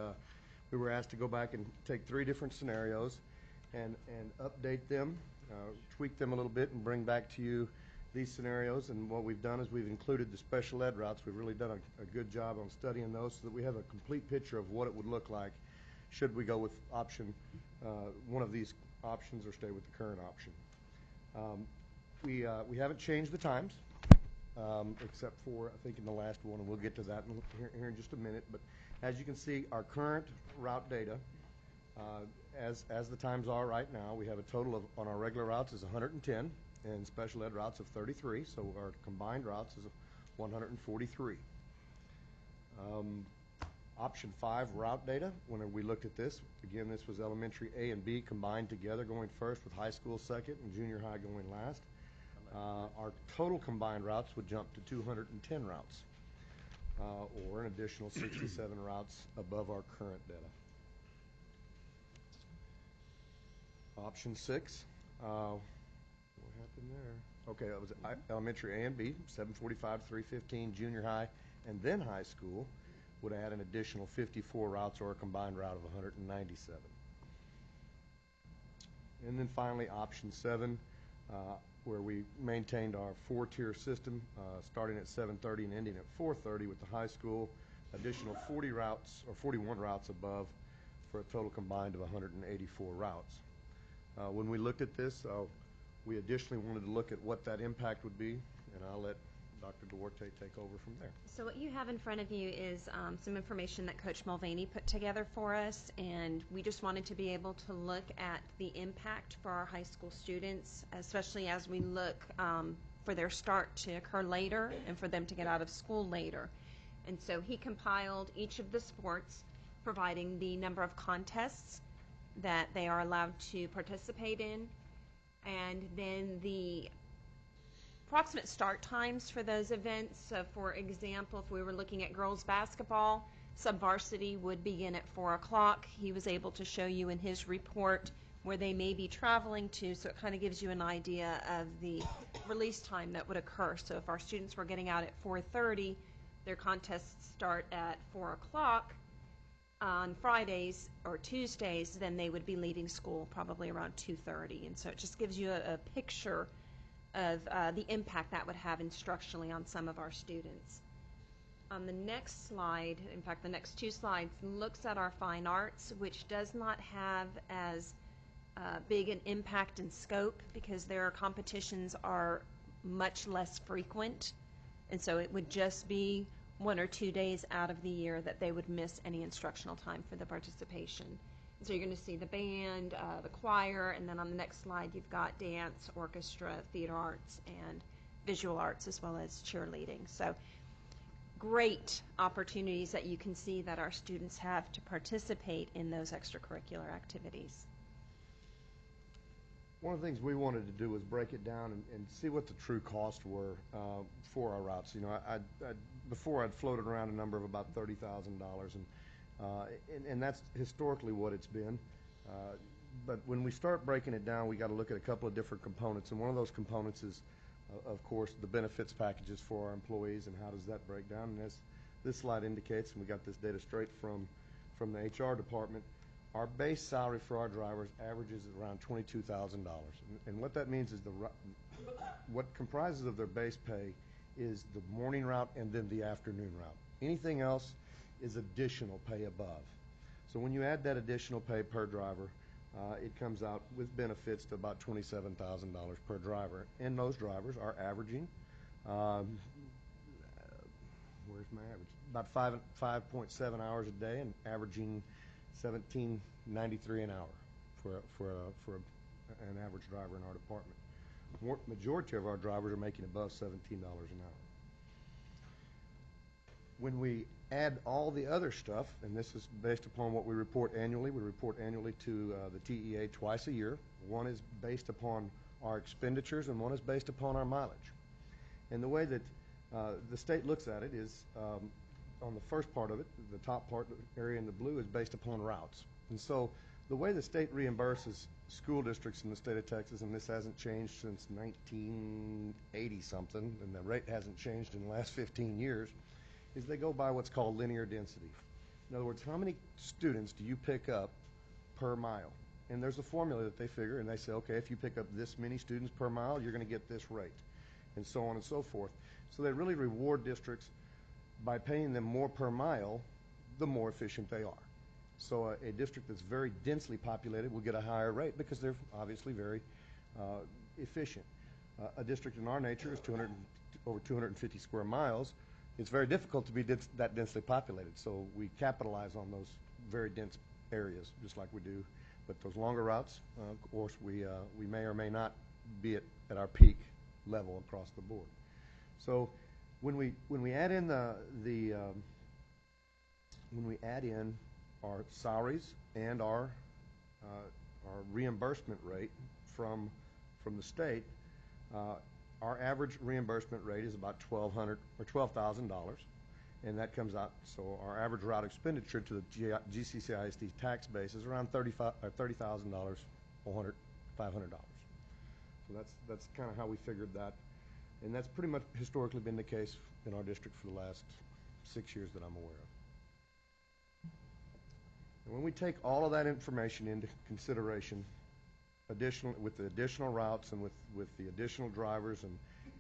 were asked to go back and take 3 different scenarios and update them, tweak them a little bit, and bring back to you these scenarios. And what we've done is we've included the special ed routes. We've really done a good job on studying those so that we have a complete picture of what it would look like should we go with one of these options or stay with the current option. We haven't changed the times, except for, I think, in the last one, and we'll get to that here in just a minute. But as you can see, our current route data, as the times are right now, we have a total of, on our regular routes, is 110, and special ed routes of 33, so our combined routes is 143. Option 5 route data, when we looked at this, again, this was elementary A and B combined together going first with high school second and junior high going last. Our total combined routes would jump to 210 routes, or an additional 67 routes above our current data. Option 6, what happened there? Okay, that was elementary A and B, 745 to 315, junior high, and then high school would add an additional 54 routes or a combined route of 197. And then finally, option 7, where we maintained our 4-tier system, starting at 7:30 and ending at 4:30 with the high school, additional 40 routes or 41 routes above for a total combined of 184 routes. When we looked at this, we additionally wanted to look at what that impact would be, and I'll let Dr. Duarte take over from there. So what you have in front of you is some information that Coach Mulvaney put together for us, and we just wanted to be able to look at the impact for our high school students, especially as we look for their start to occur later and for them to get out of school later. And so he compiled each of the sports, providing the number of contests that they are allowed to participate in, and then the approximate start times for those events. So for example, if we were looking at girls basketball, sub-varsity would begin at 4 o'clock. He was able to show you in his report where they may be traveling to, so it kind of gives you an idea of the release time that would occur. So if our students were getting out at 4:30, their contests start at 4 o'clock on Fridays or Tuesdays, then they would be leaving school probably around 2:30. And so it just gives you a picture of the impact that would have instructionally on some of our students. On the next slide, in fact the next 2 slides, looks at our fine arts, which does not have as big an impact and scope because their competitions are much less frequent, and so it would just be 1 or 2 days out of the year that they would miss any instructional time for the participation. So you're going to see the band, the choir, and then on the next slide you've got dance, orchestra, theater arts, and visual arts, as well as cheerleading. So great opportunities that you can see that our students have to participate in those extracurricular activities. One of the things we wanted to do was break it down and see what the true costs were for our routes. You know, before I'd floated around a number of about $30,000, and that's historically what it's been. But when we start breaking it down, we got to look at a couple of different components, and one of those components is, of course, the benefits packages for our employees, and how does that break down? And as this slide indicates, and we got this data straight from the HR department, our base salary for our drivers averages around $22,000. And what that means is what comprises of their base pay is the morning route and then the afternoon route. Anything else is additional pay above. So when you add that additional pay per driver, it comes out with benefits to about $27,000 per driver. And those drivers are averaging, where's my average? About 5.7 hours a day and averaging $17.93 an hour for an average driver in our department. Majority of our drivers are making above $17 an hour. When we add all the other stuff, and this is based upon what we report annually to the TEA twice a year. One is based upon our expenditures, and one is based upon our mileage. And the way that the state looks at it is, on the first part of it, the top part area in the blue is based upon routes. And so the way the state reimburses school districts in the state of Texas, and this hasn't changed since 1980-something, and the rate hasn't changed in the last 15 years, is they go by what's called linear density. In other words, how many students do you pick up per mile? And there's a formula that they figure, and they say, okay, if you pick up this many students per mile, you're going to get this rate, and so on and so forth. So they really reward districts by paying them more per mile, the more efficient they are. So a district that's very densely populated will get a higher rate because they're obviously very efficient. A district in our nature is over 250 square miles. It's very difficult to be that densely populated, so we capitalize on those very dense areas, just like we do. But those longer routes, of course, we may or may not be at our peak level across the board. So when we add in when we add in our salaries and our reimbursement rate from the state, our average reimbursement rate is about $1,200 or $12,000, and that comes out. So our average route expenditure to the GCCISD tax base is around $30,000, $500. So that's kind of how we figured that, and that's pretty much historically been the case in our district for the last 6 years that I'm aware of. And when we take all of that information into consideration, with the additional routes and with the additional drivers and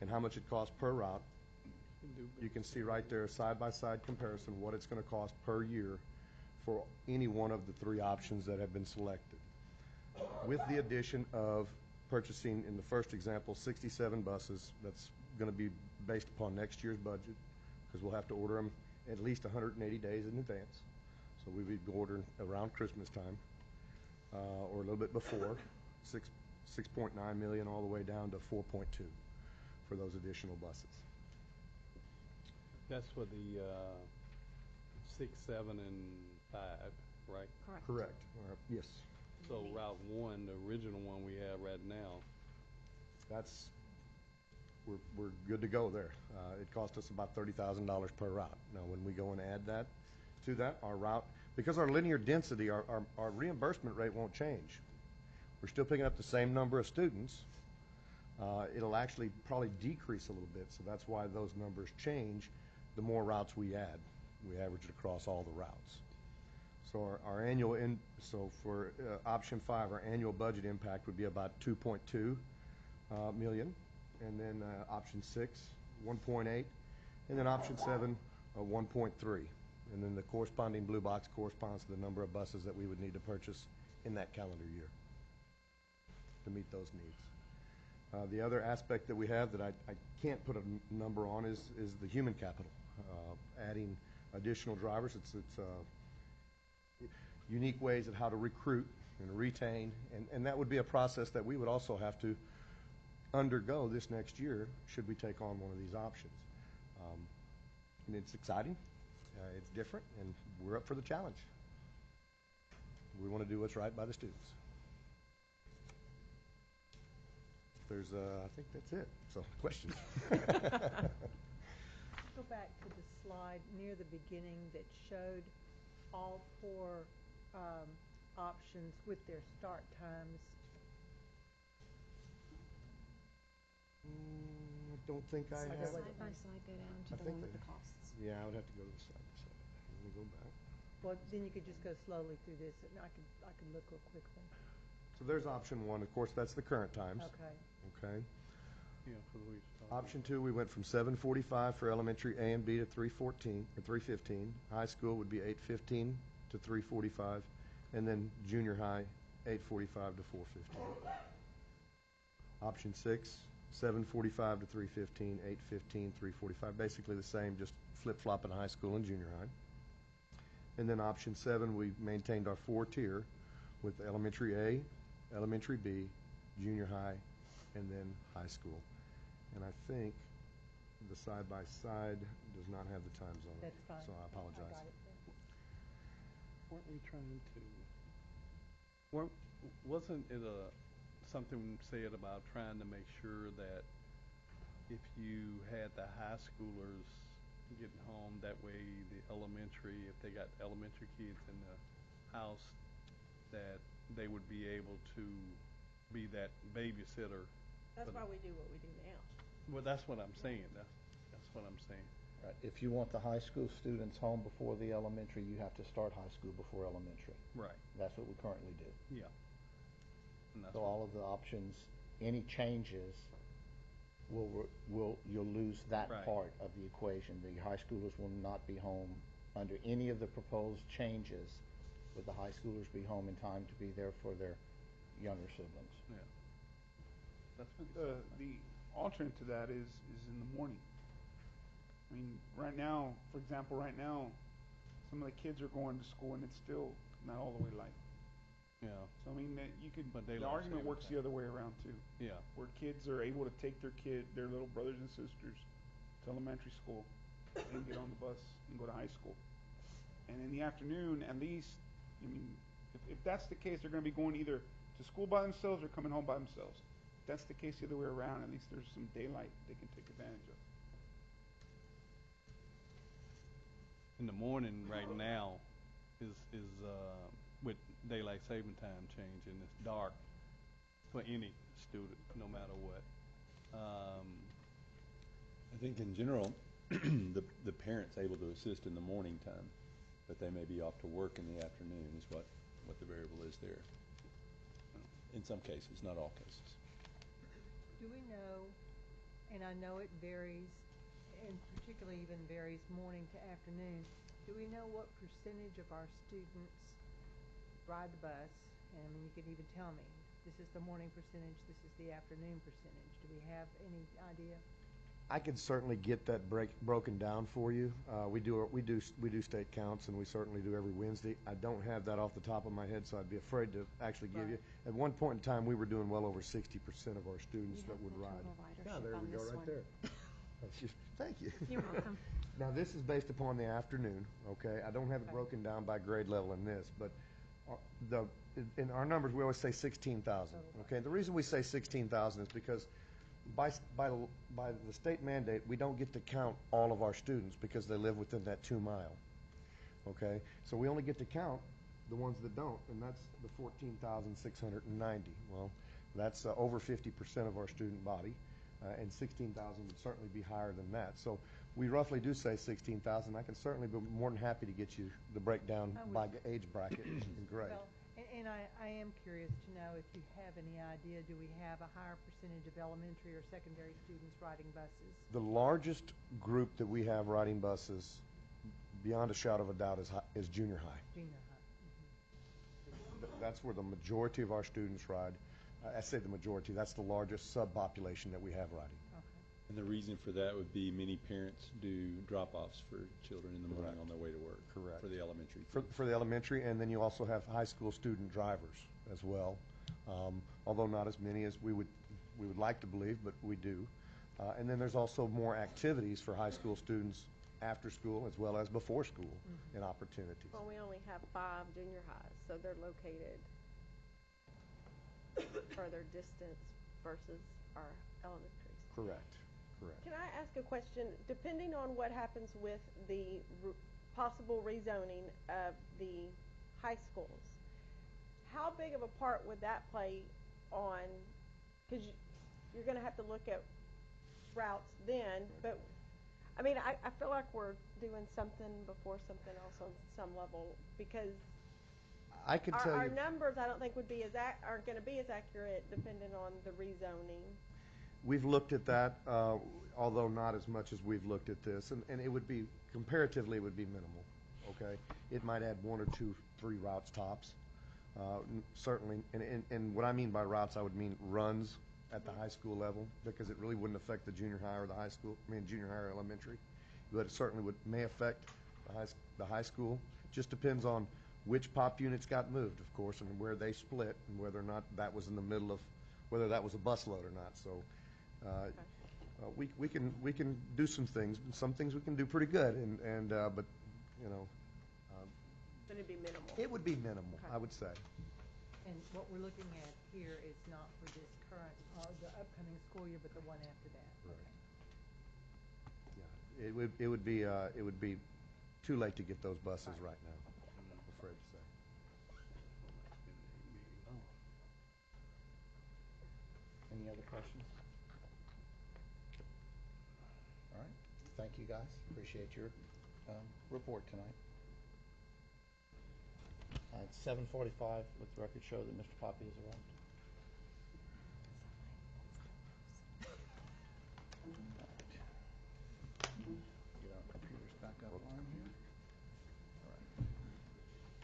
how much it costs per route, you can see right there, side-by-side comparison, what it's going to cost per year for any one of the three options that have been selected. With the addition of purchasing, in the first example, 67 buses, that's going to be based upon next year's budget, because we'll have to order them at least 180 days in advance. So we would order around Christmas time, or a little bit before, 6.9 million all the way down to 4.2 for those additional buses. That's for the 6, 7, and 5, right? Correct. Yes. So Route 1, the original one we have right now, we're good to go there. It cost us about $30,000 per route. Now, when we go and add that to that, our route, because our linear density, our reimbursement rate won't change. We're still picking up the same number of students. It'll actually probably decrease a little bit, so that's why those numbers change the more routes we add. We average it across all the routes. So so for option 5, our annual budget impact would be about 2.2 million, and then option 6, 1.8, and then option 7, 1.3. And then the corresponding blue box corresponds to the number of buses that we would need to purchase in that calendar year to meet those needs. The other aspect that we have that I can't put a number on is the human capital. Adding additional drivers, it's unique ways of how to recruit and retain, and that would be a process that we would also have to undergo this next year should we take on one of these options. And it's exciting, it's different, and we're up for the challenge. We want to do what's right by the students. There's, I think that's it. So, questions? Go back to the slide near the beginning that showed all 4 options with their start times. I don't think I have. Side by side, go down to the one with the costs. Yeah, I would have to go to the side by side. Let me go back. Well, then you could just go slowly through this, and I could look real quickly. So there's option 1. Of course, that's the current times. Okay. Okay. yeah, for the week. Option 2, we went from 7:45 for elementary A and B to 3:14 or 3:15. High school would be 8:15 to 3:45, and then junior high 8:45 to 4:15. Option 6, 7:45 to 3:15, 8:15, 3:45. Basically the same, just flip-flopping high school and junior high. And then option 7, we maintained our 4-tier with elementary A, elementary B, junior high, and then high school. And I think the side-by-side does not have the time zone. That's fine. So I apologize. I got it. Weren't we trying to, wasn't it something said about trying to make sure that if you had the high schoolers getting home, that way the elementary, if they got elementary kids in the house, that they would be able to be that babysitter? That's why we do what we do now. Well, that's what I'm saying. That's what I'm saying. Right. If you want the high school students home before the elementary, you have to start high school before elementary. Right. That's what we currently do. Yeah. And that's So all of the options, any changes, you'll lose that Right. part of the equation. The high schoolers will not be home under any of the proposed changes. Would the high schoolers be home in time to be there for their younger siblings? Yeah. That's The alternate to that is in the morning. I mean, right now, for example, some of the kids are going to school and it's still not all the way light. Yeah. So I mean, that you could, But the daylight argument saving works time. the other way around too, Yeah. where kids are able to take their little brothers and sisters to elementary school and get on the bus and go to high school. And in the afternoon, at least, I mean, if that's the case, they're going to be going either to school by themselves or coming home by themselves. If that's the case the other way around, at least there's some daylight they can take advantage of. In the morning right now is with daylight saving time change, and it's dark for any student, no matter what. I think in general, the parent's able to assist in the morning time, but they may be off to work in the afternoon is what the variable is there. In some cases, not all cases. Do we know, and I know it varies, and particularly even varies morning to afternoon, do we know what percentage of our students ride the bus? And I mean, you could even tell me, this is the morning percentage, this is the afternoon percentage. Do we have any idea? I could certainly get that broken down for you. We do state counts, and we certainly do every Wednesday. I don't have that off the top of my head, so I'd be afraid to actually give you. At one point in time, we were doing well over 60% of our students that would ride. Yeah, there we go, right there. Thank you. You're welcome. Now, this is based upon the afternoon, okay? I don't have it broken down by grade level in this, but in our numbers, we always say 16,000, okay? The reason we say 16,000 is because by the state mandate, we don't get to count all of our students because they live within that 2 mile, okay? So we only get to count the ones that don't, and that's the 14,690. Well, that's over 50% of our student body, and 16,000 would certainly be higher than that. So we roughly do say 16,000. I can certainly be more than happy to get you the breakdown by age bracket and grade. Well, and I am curious to know if you have any idea, do we have a higher percentage of elementary or secondary students riding buses? The largest group that we have riding buses, beyond a shadow of a doubt, is junior high. Junior high. That's where the majority of our students ride. I say the majority, that's the largest subpopulation that we have riding. Okay. And the reason for that would be many parents do drop-offs for children in the morning Correct. on their way to work. Correct. For the elementary. For the elementary, and then you also have high school student drivers as well, although not as many as we would like to believe, but we do. And then there's also more activities for high school students after school as well as before school and opportunities. Well, we only have 5 junior highs, so they're located further distance versus our elementaries. Correct. Can I ask a question? Depending on what happens with the possible rezoning of the high schools, how big of a part would that play on, because you're going to have to look at routes then, but I mean, I feel like we're doing something before something else on some level, because I can tell our you, numbers I don't think would be aren't going to be as accurate depending on the rezoning. we've looked at that, although not as much as we've looked at this, and it would be, comparatively, it would be minimal, okay? It might add 1 or 2, 3 routes tops, certainly, and what I mean by routes, I would mean runs at the high school level, because it really wouldn't affect the junior high or the high school, junior high or elementary, but it certainly may affect the high school. Just depends on which pop units got moved, of course, and where they split, and whether or not that was in the middle of, whether that was a bus load or not. So we can do some things. Some things we can do pretty good, but you know, But it'd be minimal. it would be minimal, Okay. I would say. And what we're looking at here is not for this current, the upcoming school year, but the one after that. Right. Okay. Yeah, it would be too late to get those buses right now, I'm afraid to say. Any other questions? All right, thank you, guys. Appreciate your report tonight. It's 7:45. Let the record show that Mr. Poppy has arrived. Get our computers back online here. All right.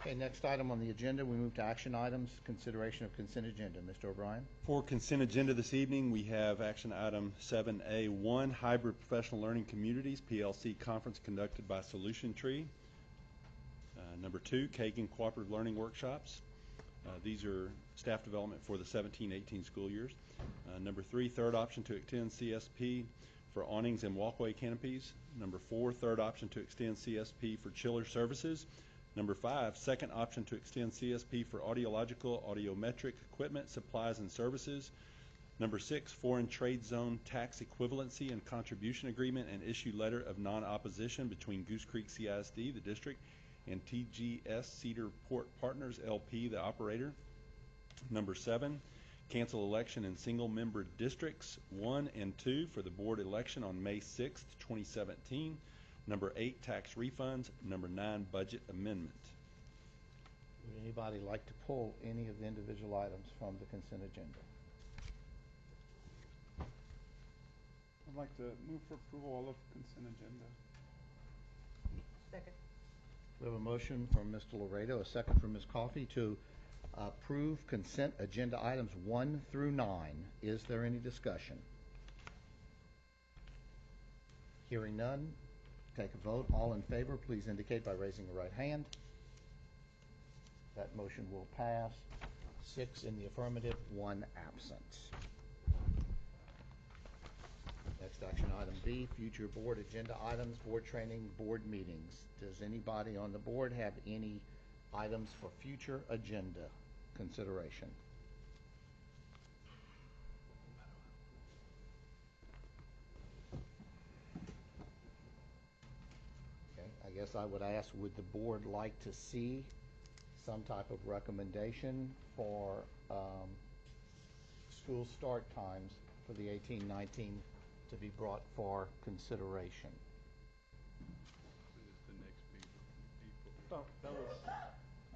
Okay, next item on the agenda, we move to action items, consideration of consent agenda. Mr. O'Brien? For consent agenda this evening, we have action item 7A1, Hybrid Professional Learning Communities, PLC conference conducted by Solution Tree. Number 2, Kagan Cooperative Learning Workshops. These are staff development for the 17-18 school years. Number 3, third option to extend CSP for awnings and walkway canopies. Number 4, third option to extend CSP for chiller services. Number 5, second option to extend CSP for audiological, audiometric equipment, supplies, and services. Number 6, foreign trade zone tax equivalency and contribution agreement and issue letter of non-opposition between Goose Creek CISD, the district, and TGS Cedar Port Partners, LP, the operator. Number 7, cancel election in single-member districts 1 and 2 for the board election on May 6th, 2017. Number 8, tax refunds. Number 9, budget amendment. Would anybody like to pull any of the individual items from the consent agenda? I'd like to move for approval all of consent agenda. Second. We have a motion from Mr. Laredo, a second from Ms. Coffey to approve consent agenda items 1 through 9. Is there any discussion? Hearing none, take a vote. All in favor, please indicate by raising the right hand. That motion will pass. 6 in the affirmative, 1 absent. Next action item B, future board agenda items, board training, board meetings. Does anybody on the board have any items for future agenda consideration? Okay, I guess I would ask, would the board like to see some type of recommendation for school start times for the 18-19 to be brought for consideration?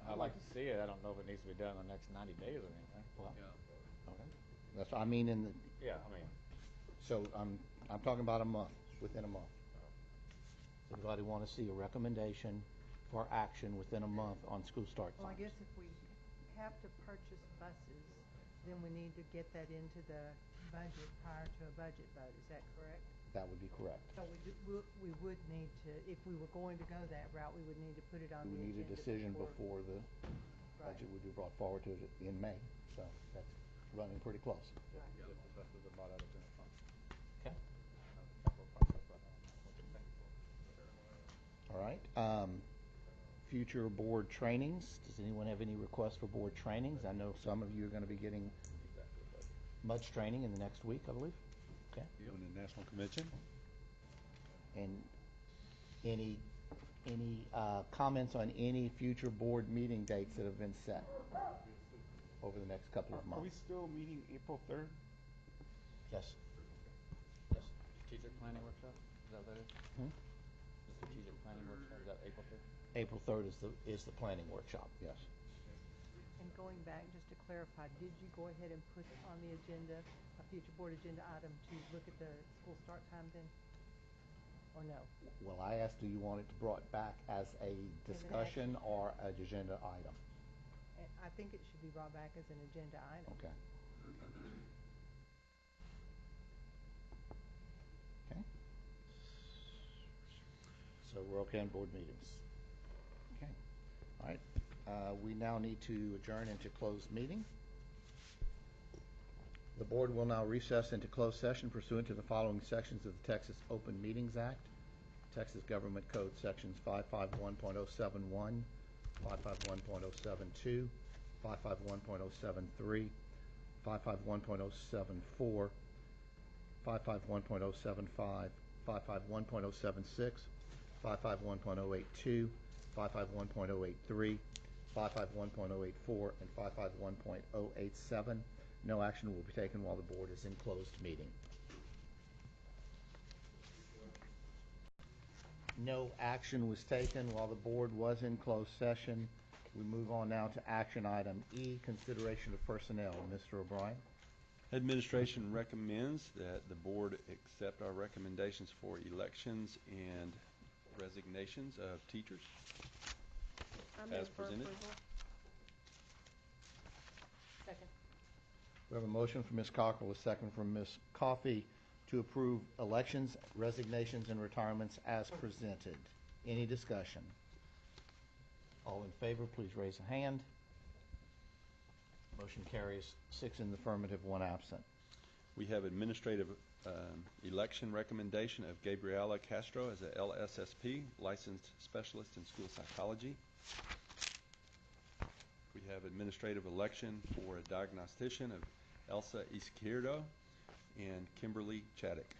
I'd like to see it. I don't know if it needs to be done in the next 90 days or anything. Well, okay. That's, I mean, Yeah, I mean, so I'm talking about a month, within a month. Does anybody want to see a recommendation for action within a month on school start Well, I times? guess if we have to purchase buses, then we need to get that into the budget prior to a budget vote. Is that correct? That would be correct. So we would need to, if we were going to go that route, we would need to put it on We the need a agenda decision before the Right. budget would be brought forward to it in May, so that's running pretty close. if the buses are bought out of general fund. Okay. Capital process, but I don't know what you think. All right. Future board trainings. Does anyone have any requests for board trainings? I know some of you are going to be getting much training in the next week, I believe. Okay. Doing the national convention. And any comments on any future board meeting dates that have been set over the next couple of Are we months? still meeting April 3rd? Yes. Yes. Strategic planning workshop, is that what that is? Hmm? The strategic planning workshop, is that April 3rd? April 3rd is the planning workshop, yes. And going back, just to clarify, did you go ahead and put on the agenda, a future board agenda item to look at the school start time then? Or no? Well, I asked, do you want it brought back as a discussion or an agenda item? And I think it should be brought back as an agenda item. Okay. Okay. So we're okay on board meetings. Okay. All right. We now need to adjourn into closed meeting. The board will now recess into closed session pursuant to the following sections of the Texas Open Meetings Act, Texas Government Code Sections 551.071, 551.072, 551.073, 551.074, 551.075, 551.076, 551.082, 551.083, 551.084, and 551.087. No action will be taken while the board is in closed meeting. No action was taken while the board was in closed session. We move on now to action item E, consideration of personnel. Mr. O'Brien? Administration recommends that the board accept our recommendations for elections and resignations of teachers I as move for presented. approval. Second. We have a motion from Ms. Cockrell, a second from Ms. Coffey to approve elections, resignations, and retirements as presented. Any discussion? All in favor, please raise a hand. Motion carries 6 in the affirmative, 1 absent. We have administrative election recommendation of Gabriela Castro as a LSSP, licensed specialist in school psychology. We have administrative election for a diagnostician of Elsa Izquierdo and Kimberly Chaddick.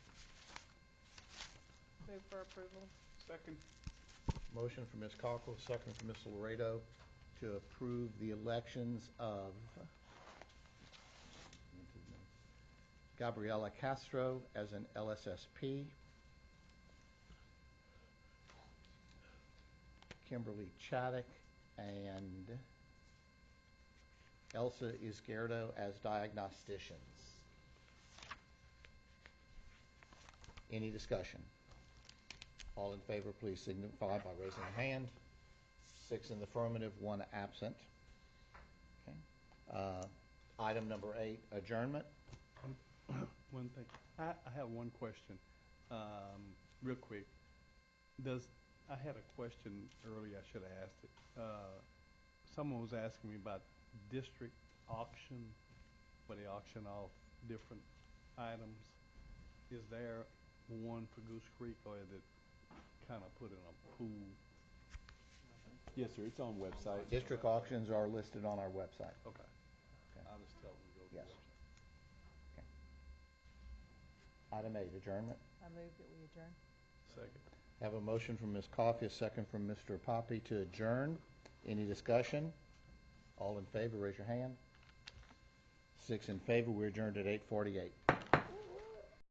Move for approval. Second. Motion from Ms. Cockrell, second from Ms. Laredo to approve the elections of Gabriela Castro as an LSSP, Kimberly Chaddick and Elsa Izquierdo as diagnosticians. Any discussion? All in favor, please signify by raising a hand. 6 in the affirmative, 1 absent. Okay. Item number 8, adjournment. One thing, I have one question, real quick. I had a question earlier, I should have asked it. Someone was asking me about district auction, where they auction off different items. Is there one for Goose Creek, or is it kind of put in a pool? Yes, sir. It's on website. District auctions are listed on our website. Okay. I was told to go to the Yes. website. Item 8, adjournment. I move that we adjourn. Second. Have a motion from Ms. Coffey, a second from Mr. Poppy to adjourn. Any discussion? All in favor, raise your hand. 6 in favor. We're adjourned at 8:48.